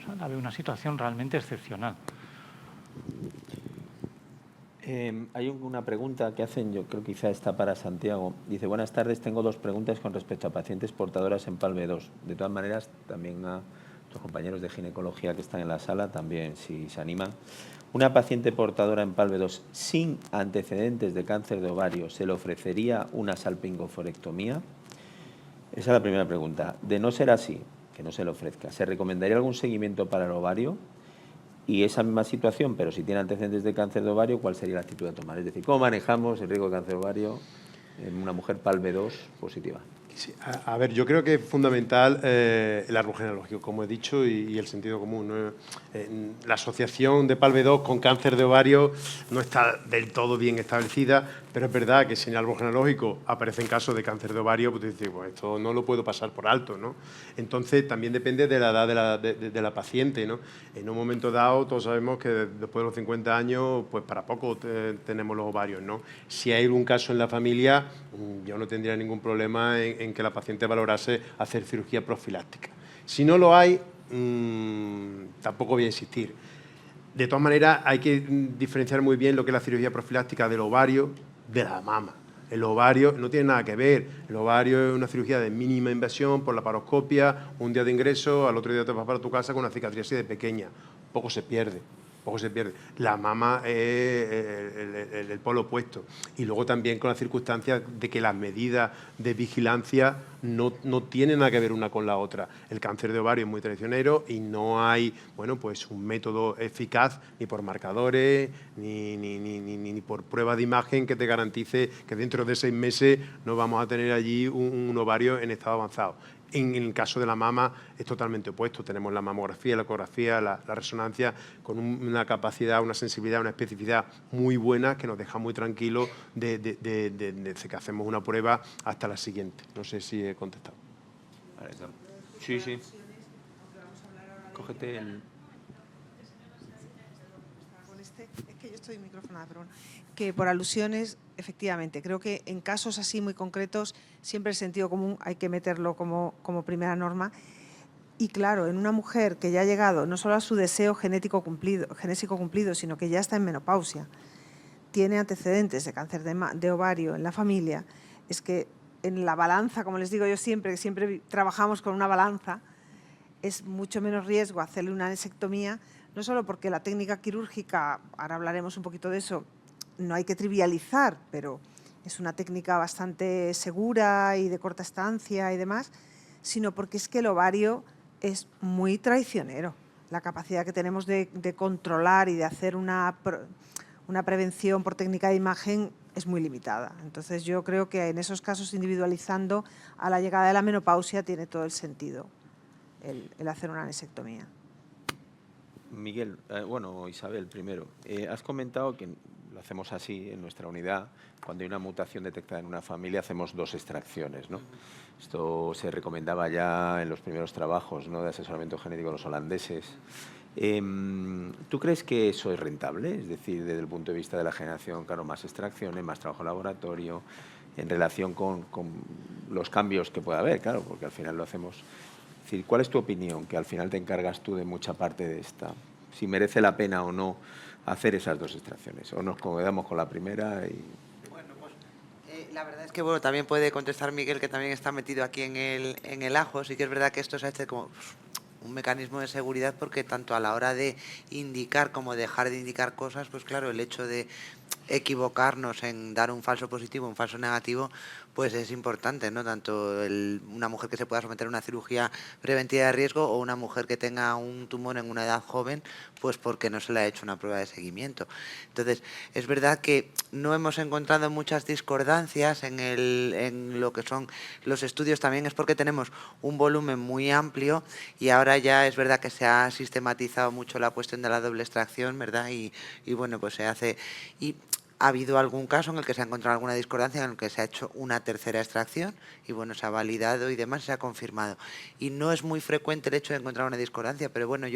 O sea, la veo una situación realmente excepcional. Hay una pregunta que hacen, yo creo que quizá está para Santiago. Dice, buenas tardes, tengo dos preguntas con respecto a pacientes portadoras en PALB2. De todas maneras, también a los compañeros de ginecología que están en la sala, también si se animan. Una paciente portadora en PALB2 sin antecedentes de cáncer de ovario, ¿se le ofrecería una salpingoforectomía? Esa es la primera pregunta. De no ser así, que no se le ofrezca, ¿se recomendaría algún seguimiento para el ovario? Y esa misma situación, pero si tiene antecedentes de cáncer de ovario, ¿cuál sería la actitud a tomar? Es decir, ¿cómo manejamos el riesgo de cáncer de ovario en una mujer PALB2 positiva? Sí, a ver, yo creo que es fundamental el árbol genealógico, como he dicho, y el sentido común, ¿no? La asociación de PALB2 con cáncer de ovario no está del todo bien establecida, pero es verdad que si en el árbol genealógico aparecen casos de cáncer de ovario, pues dices, pues esto no lo puedo pasar por alto, ¿no? Entonces, también depende de la edad de la paciente, ¿no? En un momento dado, todos sabemos que después de los 50 años, pues para poco tenemos los ovarios, ¿no? Si hay algún caso en la familia, yo no tendría ningún problema en que la paciente valorase hacer cirugía profiláctica. Si no lo hay, tampoco voy a insistir. De todas maneras, hay que diferenciar muy bien lo que es la cirugía profiláctica del ovario de la mama. El ovario no tiene nada que ver. El ovario es una cirugía de mínima invasión por la laparoscopia, un día de ingreso, al otro día te vas para tu casa con una cicatriz así de pequeña. Poco se pierde. La mama es el polo opuesto. Y luego también con la circunstancia de que las medidas de vigilancia no tienen nada que ver una con la otra. El cáncer de ovario es muy traicionero y no hay, bueno, pues un método eficaz ni por marcadores ni por prueba de imagen que te garantice que dentro de 6 meses no vamos a tener allí un ovario en estado avanzado. En el caso de la mama es totalmente opuesto. Tenemos la mamografía, la ecografía, la resonancia con una capacidad, una sensibilidad, una especificidad muy buena que nos deja muy tranquilos desde que hacemos una prueba hasta la siguiente. No sé si he contestado. Sí. Cógete el... Es que yo estoy microfonada, perdón. Que por alusiones, efectivamente, creo que en casos así muy concretos siempre el sentido común hay que meterlo como primera norma. Y claro, en una mujer que ya ha llegado no solo a su deseo genésico cumplido, sino que ya está en menopausia, tiene antecedentes de cáncer de ovario en la familia, es que en la balanza, como les digo yo siempre, que siempre trabajamos con una balanza, es mucho menos riesgo hacerle una anesectomía, no solo porque la técnica quirúrgica, ahora hablaremos un poquito de eso, no hay que trivializar, pero es una técnica bastante segura y de corta estancia y demás, sino porque es que el ovario es muy traicionero. La capacidad que tenemos de controlar y de hacer una prevención por técnica de imagen es muy limitada. Entonces yo creo que en esos casos, individualizando, a la llegada de la menopausia tiene todo el sentido el hacer una anesectomía. Miguel, bueno, Isabel, primero, has comentado que lo hacemos así en nuestra unidad. Cuando hay una mutación detectada en una familia, hacemos 2 extracciones, ¿no? Esto se recomendaba ya en los primeros trabajos, ¿no?, de asesoramiento genético de los holandeses. ¿Tú crees que eso es rentable? Es decir, desde el punto de vista de la generación, claro, más extracciones, más trabajo en laboratorio, en relación con los cambios que pueda haber, claro, porque al final lo hacemos. Es decir, ¿cuál es tu opinión? Que al final te encargas tú de mucha parte de esta. Si merece la pena o no hacer esas 2 extracciones. O nos quedamos con la primera y... Bueno, pues la verdad es que bueno, también puede contestar Miguel, que también está metido aquí en el ajo. Sí que es verdad que esto se ha hecho como un mecanismo de seguridad, porque tanto a la hora de indicar como dejar de indicar cosas, pues claro, el hecho de equivocarnos en dar un falso positivo, un falso negativo, pues es importante, ¿no? Tanto una mujer que se pueda someter a una cirugía preventiva de riesgo o una mujer que tenga un tumor en una edad joven, pues porque no se le ha hecho una prueba de seguimiento. Entonces, es verdad que no hemos encontrado muchas discordancias en lo que son los estudios, también es porque tenemos un volumen muy amplio y ahora ya es verdad que se ha sistematizado mucho la cuestión de la doble extracción, ¿verdad? Y bueno, pues se hace... Y ha habido algún caso en el que se ha encontrado alguna discordancia, en el que se ha hecho una tercera extracción y bueno, se ha validado y demás, se ha confirmado. Y no es muy frecuente el hecho de encontrar una discordancia, pero bueno,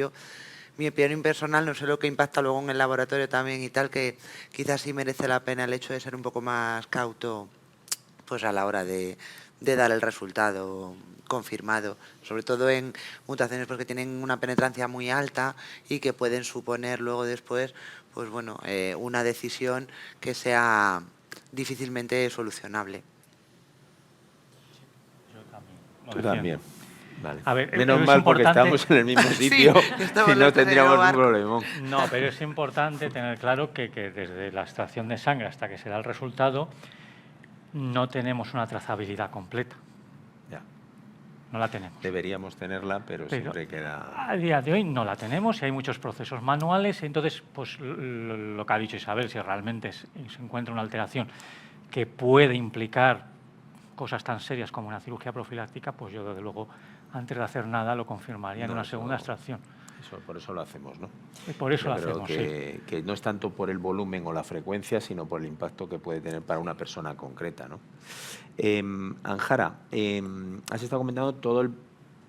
mi opinión personal, no sé lo que impacta luego en el laboratorio también y tal, que quizás sí merece la pena el hecho de ser un poco más cauto pues a la hora de dar el resultado confirmado, sobre todo en mutaciones porque tienen una penetrancia muy alta y que pueden suponer luego después, pues bueno, una decisión que sea difícilmente solucionable. Yo también. Tú también. Vale. A ver, menos mal porque estamos en el mismo sitio y no tendríamos un problema. No, pero es importante tener claro que desde la extracción de sangre hasta que se da el resultado no tenemos una trazabilidad completa. Ya. No la tenemos. Deberíamos tenerla, pero siempre queda... A día de hoy no la tenemos y hay muchos procesos manuales. Entonces, pues lo que ha dicho Isabel, si realmente se encuentra una alteración que puede implicar cosas tan serias como una cirugía profiláctica, pues yo desde luego antes de hacer nada lo confirmaría en una segunda extracción. Por eso lo hacemos, ¿no? Por eso lo Pero hacemos, sí. que no es tanto por el volumen o la frecuencia, sino por el impacto que puede tener para una persona concreta, ¿no? Anjara, has estado comentando todo el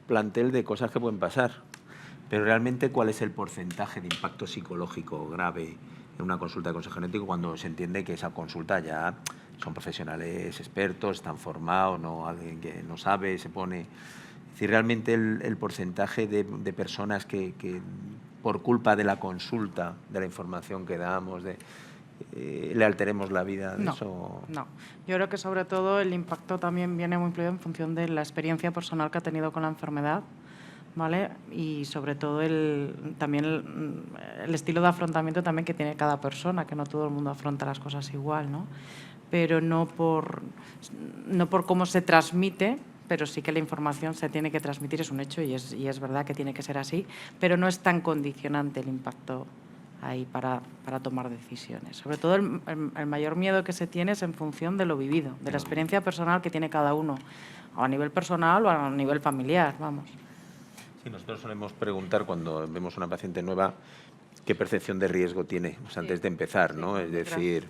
plantel de cosas que pueden pasar, pero realmente, ¿cuál es el porcentaje de impacto psicológico grave en una consulta de consejo genético cuando se entiende que esa consulta ya son profesionales expertos, están formados, no alguien que no sabe, se pone... Es decir, realmente el porcentaje de personas que por culpa de la consulta, de la información que damos, le alteremos la vida. No, eso... no. Yo creo que sobre todo el impacto también viene muy influido en función de la experiencia personal que ha tenido con la enfermedad, ¿vale? Y sobre todo también el estilo de afrontamiento también que tiene cada persona, que no todo el mundo afronta las cosas igual, ¿no? Pero no por cómo se transmite, pero sí que la información se tiene que transmitir, es un hecho y es verdad que tiene que ser así, pero no es tan condicionante el impacto ahí para tomar decisiones. Sobre todo el mayor miedo que se tiene es en función de lo vivido, de la experiencia personal que tiene cada uno, o a nivel personal o a nivel familiar, vamos. Sí, nosotros solemos preguntar cuando vemos una paciente nueva qué percepción de riesgo tiene, pues antes de empezar, ¿no? Es decir,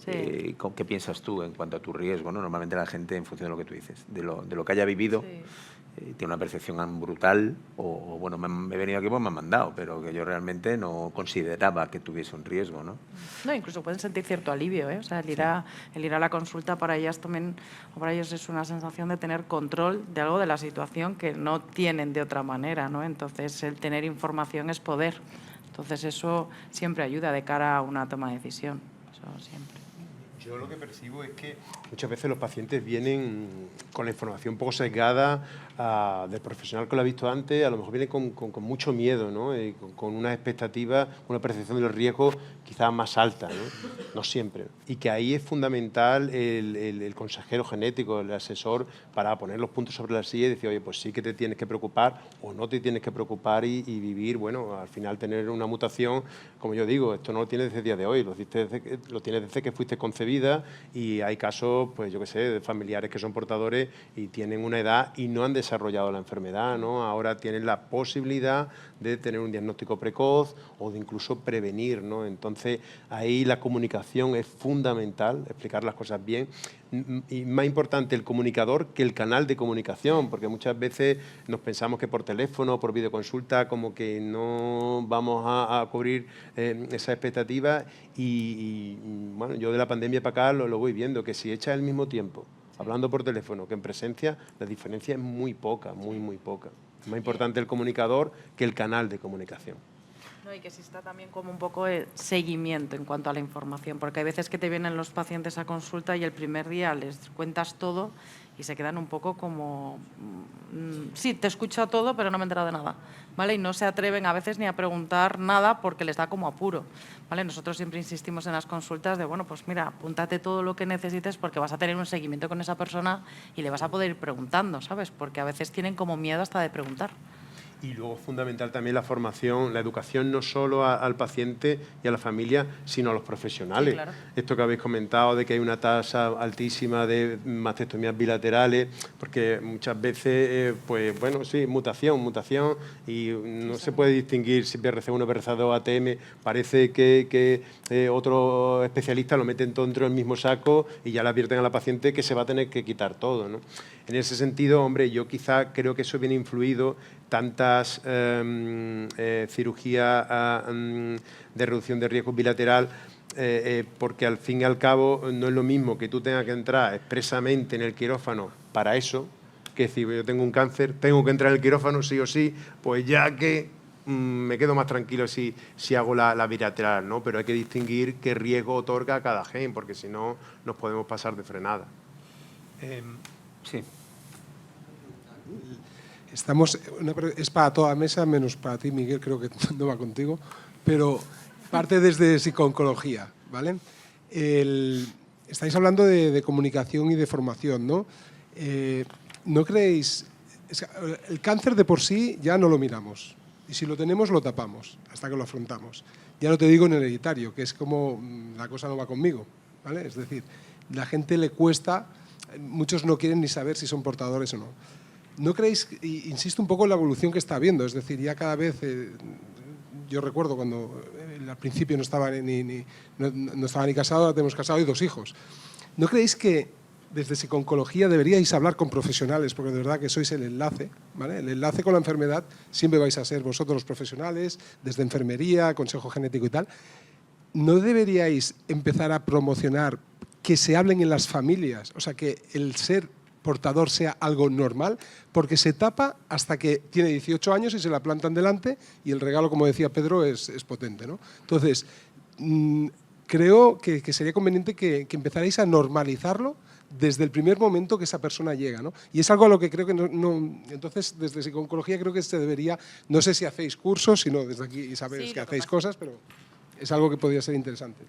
¿qué piensas tú en cuanto a tu riesgo, ¿no? Normalmente la gente, en función de lo que tú dices, de lo que haya vivido, tiene una percepción brutal o bueno, me he venido aquí porque me han mandado, pero que yo realmente no consideraba que tuviese un riesgo, ¿no? No, incluso pueden sentir cierto alivio, ¿eh? O sea, el ir a la consulta para ellas también, o para ellos es una sensación de tener control de algo de la situación que no tienen de otra manera, ¿no? Entonces, el tener información es poder. Entonces, eso siempre ayuda de cara a una toma de decisión. Eso siempre. Yo lo que percibo es que muchas veces los pacientes vienen con la información un poco sesgada del profesional que lo ha visto antes, a lo mejor vienen con mucho miedo, ¿no? Con una expectativa, una percepción del riesgo quizás más alta, ¿no? No siempre. Y que ahí es fundamental el consejero genético, el asesor, para poner los puntos sobre la silla y decir, oye, pues sí que te tienes que preocupar o no te tienes que preocupar y vivir, bueno, al final tener una mutación, como yo digo, esto no lo tienes desde el día de hoy, lo tienes desde que fuiste concebida y hay casos, pues yo qué sé, de familiares que son portadores y tienen una edad y no han desarrollado la enfermedad, ¿no? Ahora tienen la posibilidad de tener un diagnóstico precoz o de incluso prevenir, ¿no? Entonces, ahí la comunicación es fundamental, explicar las cosas bien. Y más importante el comunicador que el canal de comunicación, porque muchas veces nos pensamos que por teléfono o por videoconsulta como que no vamos a cubrir esa expectativa y bueno, yo de la pandemia para acá lo voy viendo, que si echas el mismo tiempo hablando por teléfono que en presencia, la diferencia es muy poca, muy poca. Es más importante el comunicador que el canal de comunicación. No, y que exista también como un poco de seguimiento en cuanto a la información, porque hay veces que te vienen los pacientes a consulta y el primer día les cuentas todo y se quedan un poco como, sí, te escucho todo, pero no me he enterado de nada, ¿vale? Y no se atreven a veces ni a preguntar nada porque les da como apuro, ¿vale? Nosotros siempre insistimos en las consultas de, bueno, pues mira, apúntate todo lo que necesites porque vas a tener un seguimiento con esa persona y le vas a poder ir preguntando, ¿sabes? Porque a veces tienen como miedo hasta de preguntar. Y luego es fundamental también la formación, la educación no solo al paciente y a la familia, sino a los profesionales. Sí, claro. Esto que habéis comentado de que hay una tasa altísima de mastectomías bilaterales, porque muchas veces, pues bueno, sí, mutación, y no se puede distinguir si BRCA1, BRCA2, ATM, parece que otro especialista lo meten todo dentro del mismo saco y ya le advierten a la paciente que se va a tener que quitar todo, ¿no? En ese sentido, hombre, yo quizá creo que eso viene influido tantas cirugías de reducción de riesgo bilateral, porque al fin y al cabo no es lo mismo que tú tengas que entrar expresamente en el quirófano para eso, que decir, yo tengo un cáncer, tengo que entrar en el quirófano sí o sí, pues ya que me quedo más tranquilo si hago la bilateral, ¿no? Pero hay que distinguir qué riesgo otorga cada gen, porque si no nos podemos pasar de frenada. Sí. Es para toda la mesa, menos para ti, Miguel, creo que no va contigo, pero parte desde psico-oncología, ¿vale? Estáis hablando de comunicación y de formación, ¿no? ¿No creéis? El cáncer de por sí ya no lo miramos, y si lo tenemos lo tapamos hasta que lo afrontamos. Ya no te digo en el hereditario, que es como la cosa no va conmigo, ¿vale? Es decir, la gente le cuesta muchos no quieren ni saber si son portadores o no. ¿No creéis, insisto un poco en la evolución que está habiendo, es decir, ya cada vez, yo recuerdo cuando al principio no estaba ni casado, ahora tenemos casado y 2 hijos. ¿No creéis que desde psico-oncología deberíais hablar con profesionales, porque de verdad que sois el enlace, ¿vale? El enlace con la enfermedad siempre vais a ser vosotros los profesionales, desde enfermería, consejo genético y tal. ¿No deberíais empezar a promocionar que se hablen en las familias? O sea, que el ser portador sea algo normal, porque se tapa hasta que tiene 18 años y se la plantan delante y el regalo, como decía Pedro, es potente, ¿no? Entonces, creo que sería conveniente que empezarais a normalizarlo desde el primer momento que esa persona llega, ¿no? Y es algo a lo que creo que entonces, desde psico-oncología creo que se debería, no sé si hacéis cursos, sino desde aquí sabéis que hacéis cosas, pero es algo que podría ser interesante.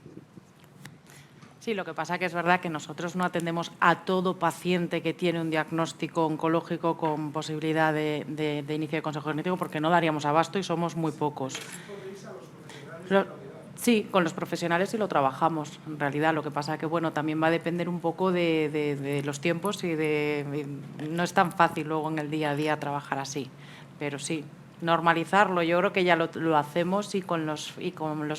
Sí, lo que pasa que es verdad que nosotros no atendemos a todo paciente que tiene un diagnóstico oncológico con posibilidad de inicio de consejo genético, porque no daríamos abasto y somos muy pocos. Sí, con los profesionales sí lo trabajamos, en realidad. Lo que pasa que, bueno, también va a depender un poco de los tiempos y no es tan fácil luego en el día a día trabajar así, pero sí. Normalizarlo, yo creo que ya lo hacemos y con los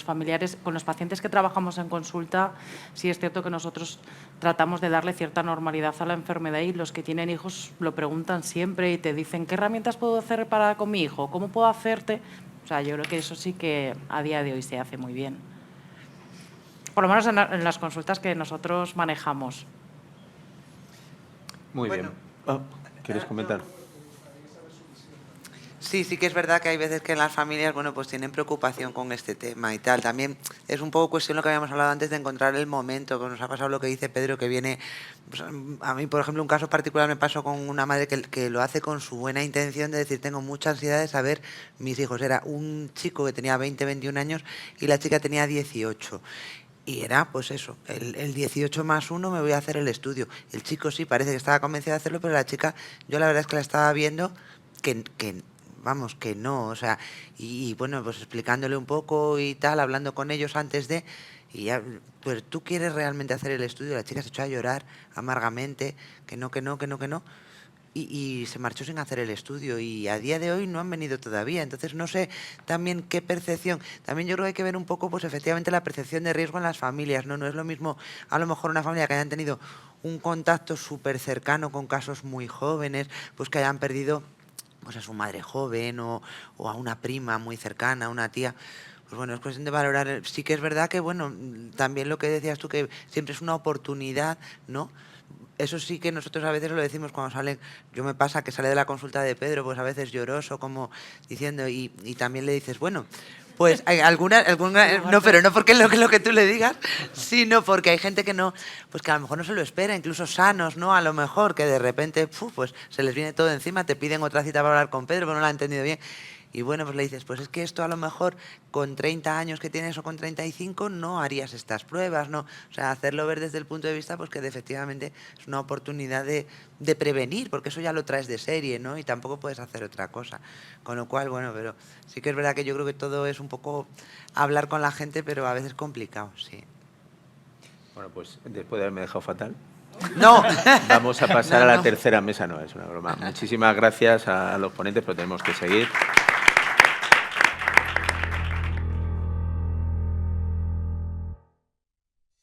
familiares, con los pacientes que trabajamos en consulta, sí es cierto que nosotros tratamos de darle cierta normalidad a la enfermedad y los que tienen hijos lo preguntan siempre y te dicen ¿qué herramientas puedo hacer con mi hijo? ¿Cómo puedo hacerte? O sea, yo creo que eso sí que a día de hoy se hace muy bien. Por lo menos en las consultas que nosotros manejamos. Muy bien. ¿Quieres comentar? Sí, sí que es verdad que hay veces que en las familias, bueno, pues tienen preocupación con este tema y tal. También es un poco cuestión lo que habíamos hablado antes de encontrar el momento, que nos ha pasado lo que dice Pedro, que viene, pues, a mí, por ejemplo, un caso particular me pasó con una madre que lo hace con su buena intención de decir, tengo mucha ansiedad de saber mis hijos. Era un chico que tenía 20, 21 años y la chica tenía 18. Y era, pues eso, el 18 más 1 me voy a hacer el estudio. El chico sí, parece que estaba convencido de hacerlo, pero la chica, yo la verdad es que la estaba viendo vamos, que no, o sea, y bueno, pues explicándole un poco y tal, hablando con ellos antes de, y ya, pues tú quieres realmente hacer el estudio, la chica se echó a llorar amargamente, que no, y se marchó sin hacer el estudio y a día de hoy no han venido todavía. Entonces no sé también qué percepción, también yo creo que hay que ver un poco pues efectivamente la percepción de riesgo en las familias, no es lo mismo a lo mejor una familia que hayan tenido un contacto súper cercano con casos muy jóvenes, pues que hayan perdido pues a su madre joven o a una prima muy cercana, a una tía. Pues bueno, es cuestión de valorar. Sí que es verdad que, bueno, también lo que decías tú, que siempre es una oportunidad, ¿no? Eso sí que nosotros a veces lo decimos cuando salen, yo me pasa que sale de la consulta de Pedro, pues a veces lloroso, como diciendo, y también le dices, bueno, pues hay alguna no, pero no porque lo que tú le digas, sino porque hay gente que no, pues que a lo mejor no se lo espera, incluso sanos, ¿no? A lo mejor que de repente, pues se les viene todo encima, te piden otra cita para hablar con Pedro, pero no lo han entendido bien. Y bueno, pues le dices, pues es que esto a lo mejor con 30 años que tienes o con 35 no harías estas pruebas, ¿no? O sea, hacerlo ver desde el punto de vista pues que efectivamente es una oportunidad de prevenir, porque eso ya lo traes de serie, ¿no? Y tampoco puedes hacer otra cosa. Con lo cual, bueno, pero sí que es verdad que yo creo que todo es un poco hablar con la gente, pero a veces complicado, sí. Bueno, pues después de haberme dejado fatal, no. Vamos a pasar a la tercera mesa. No, es una broma. Muchísimas gracias a los ponentes, pero tenemos que seguir.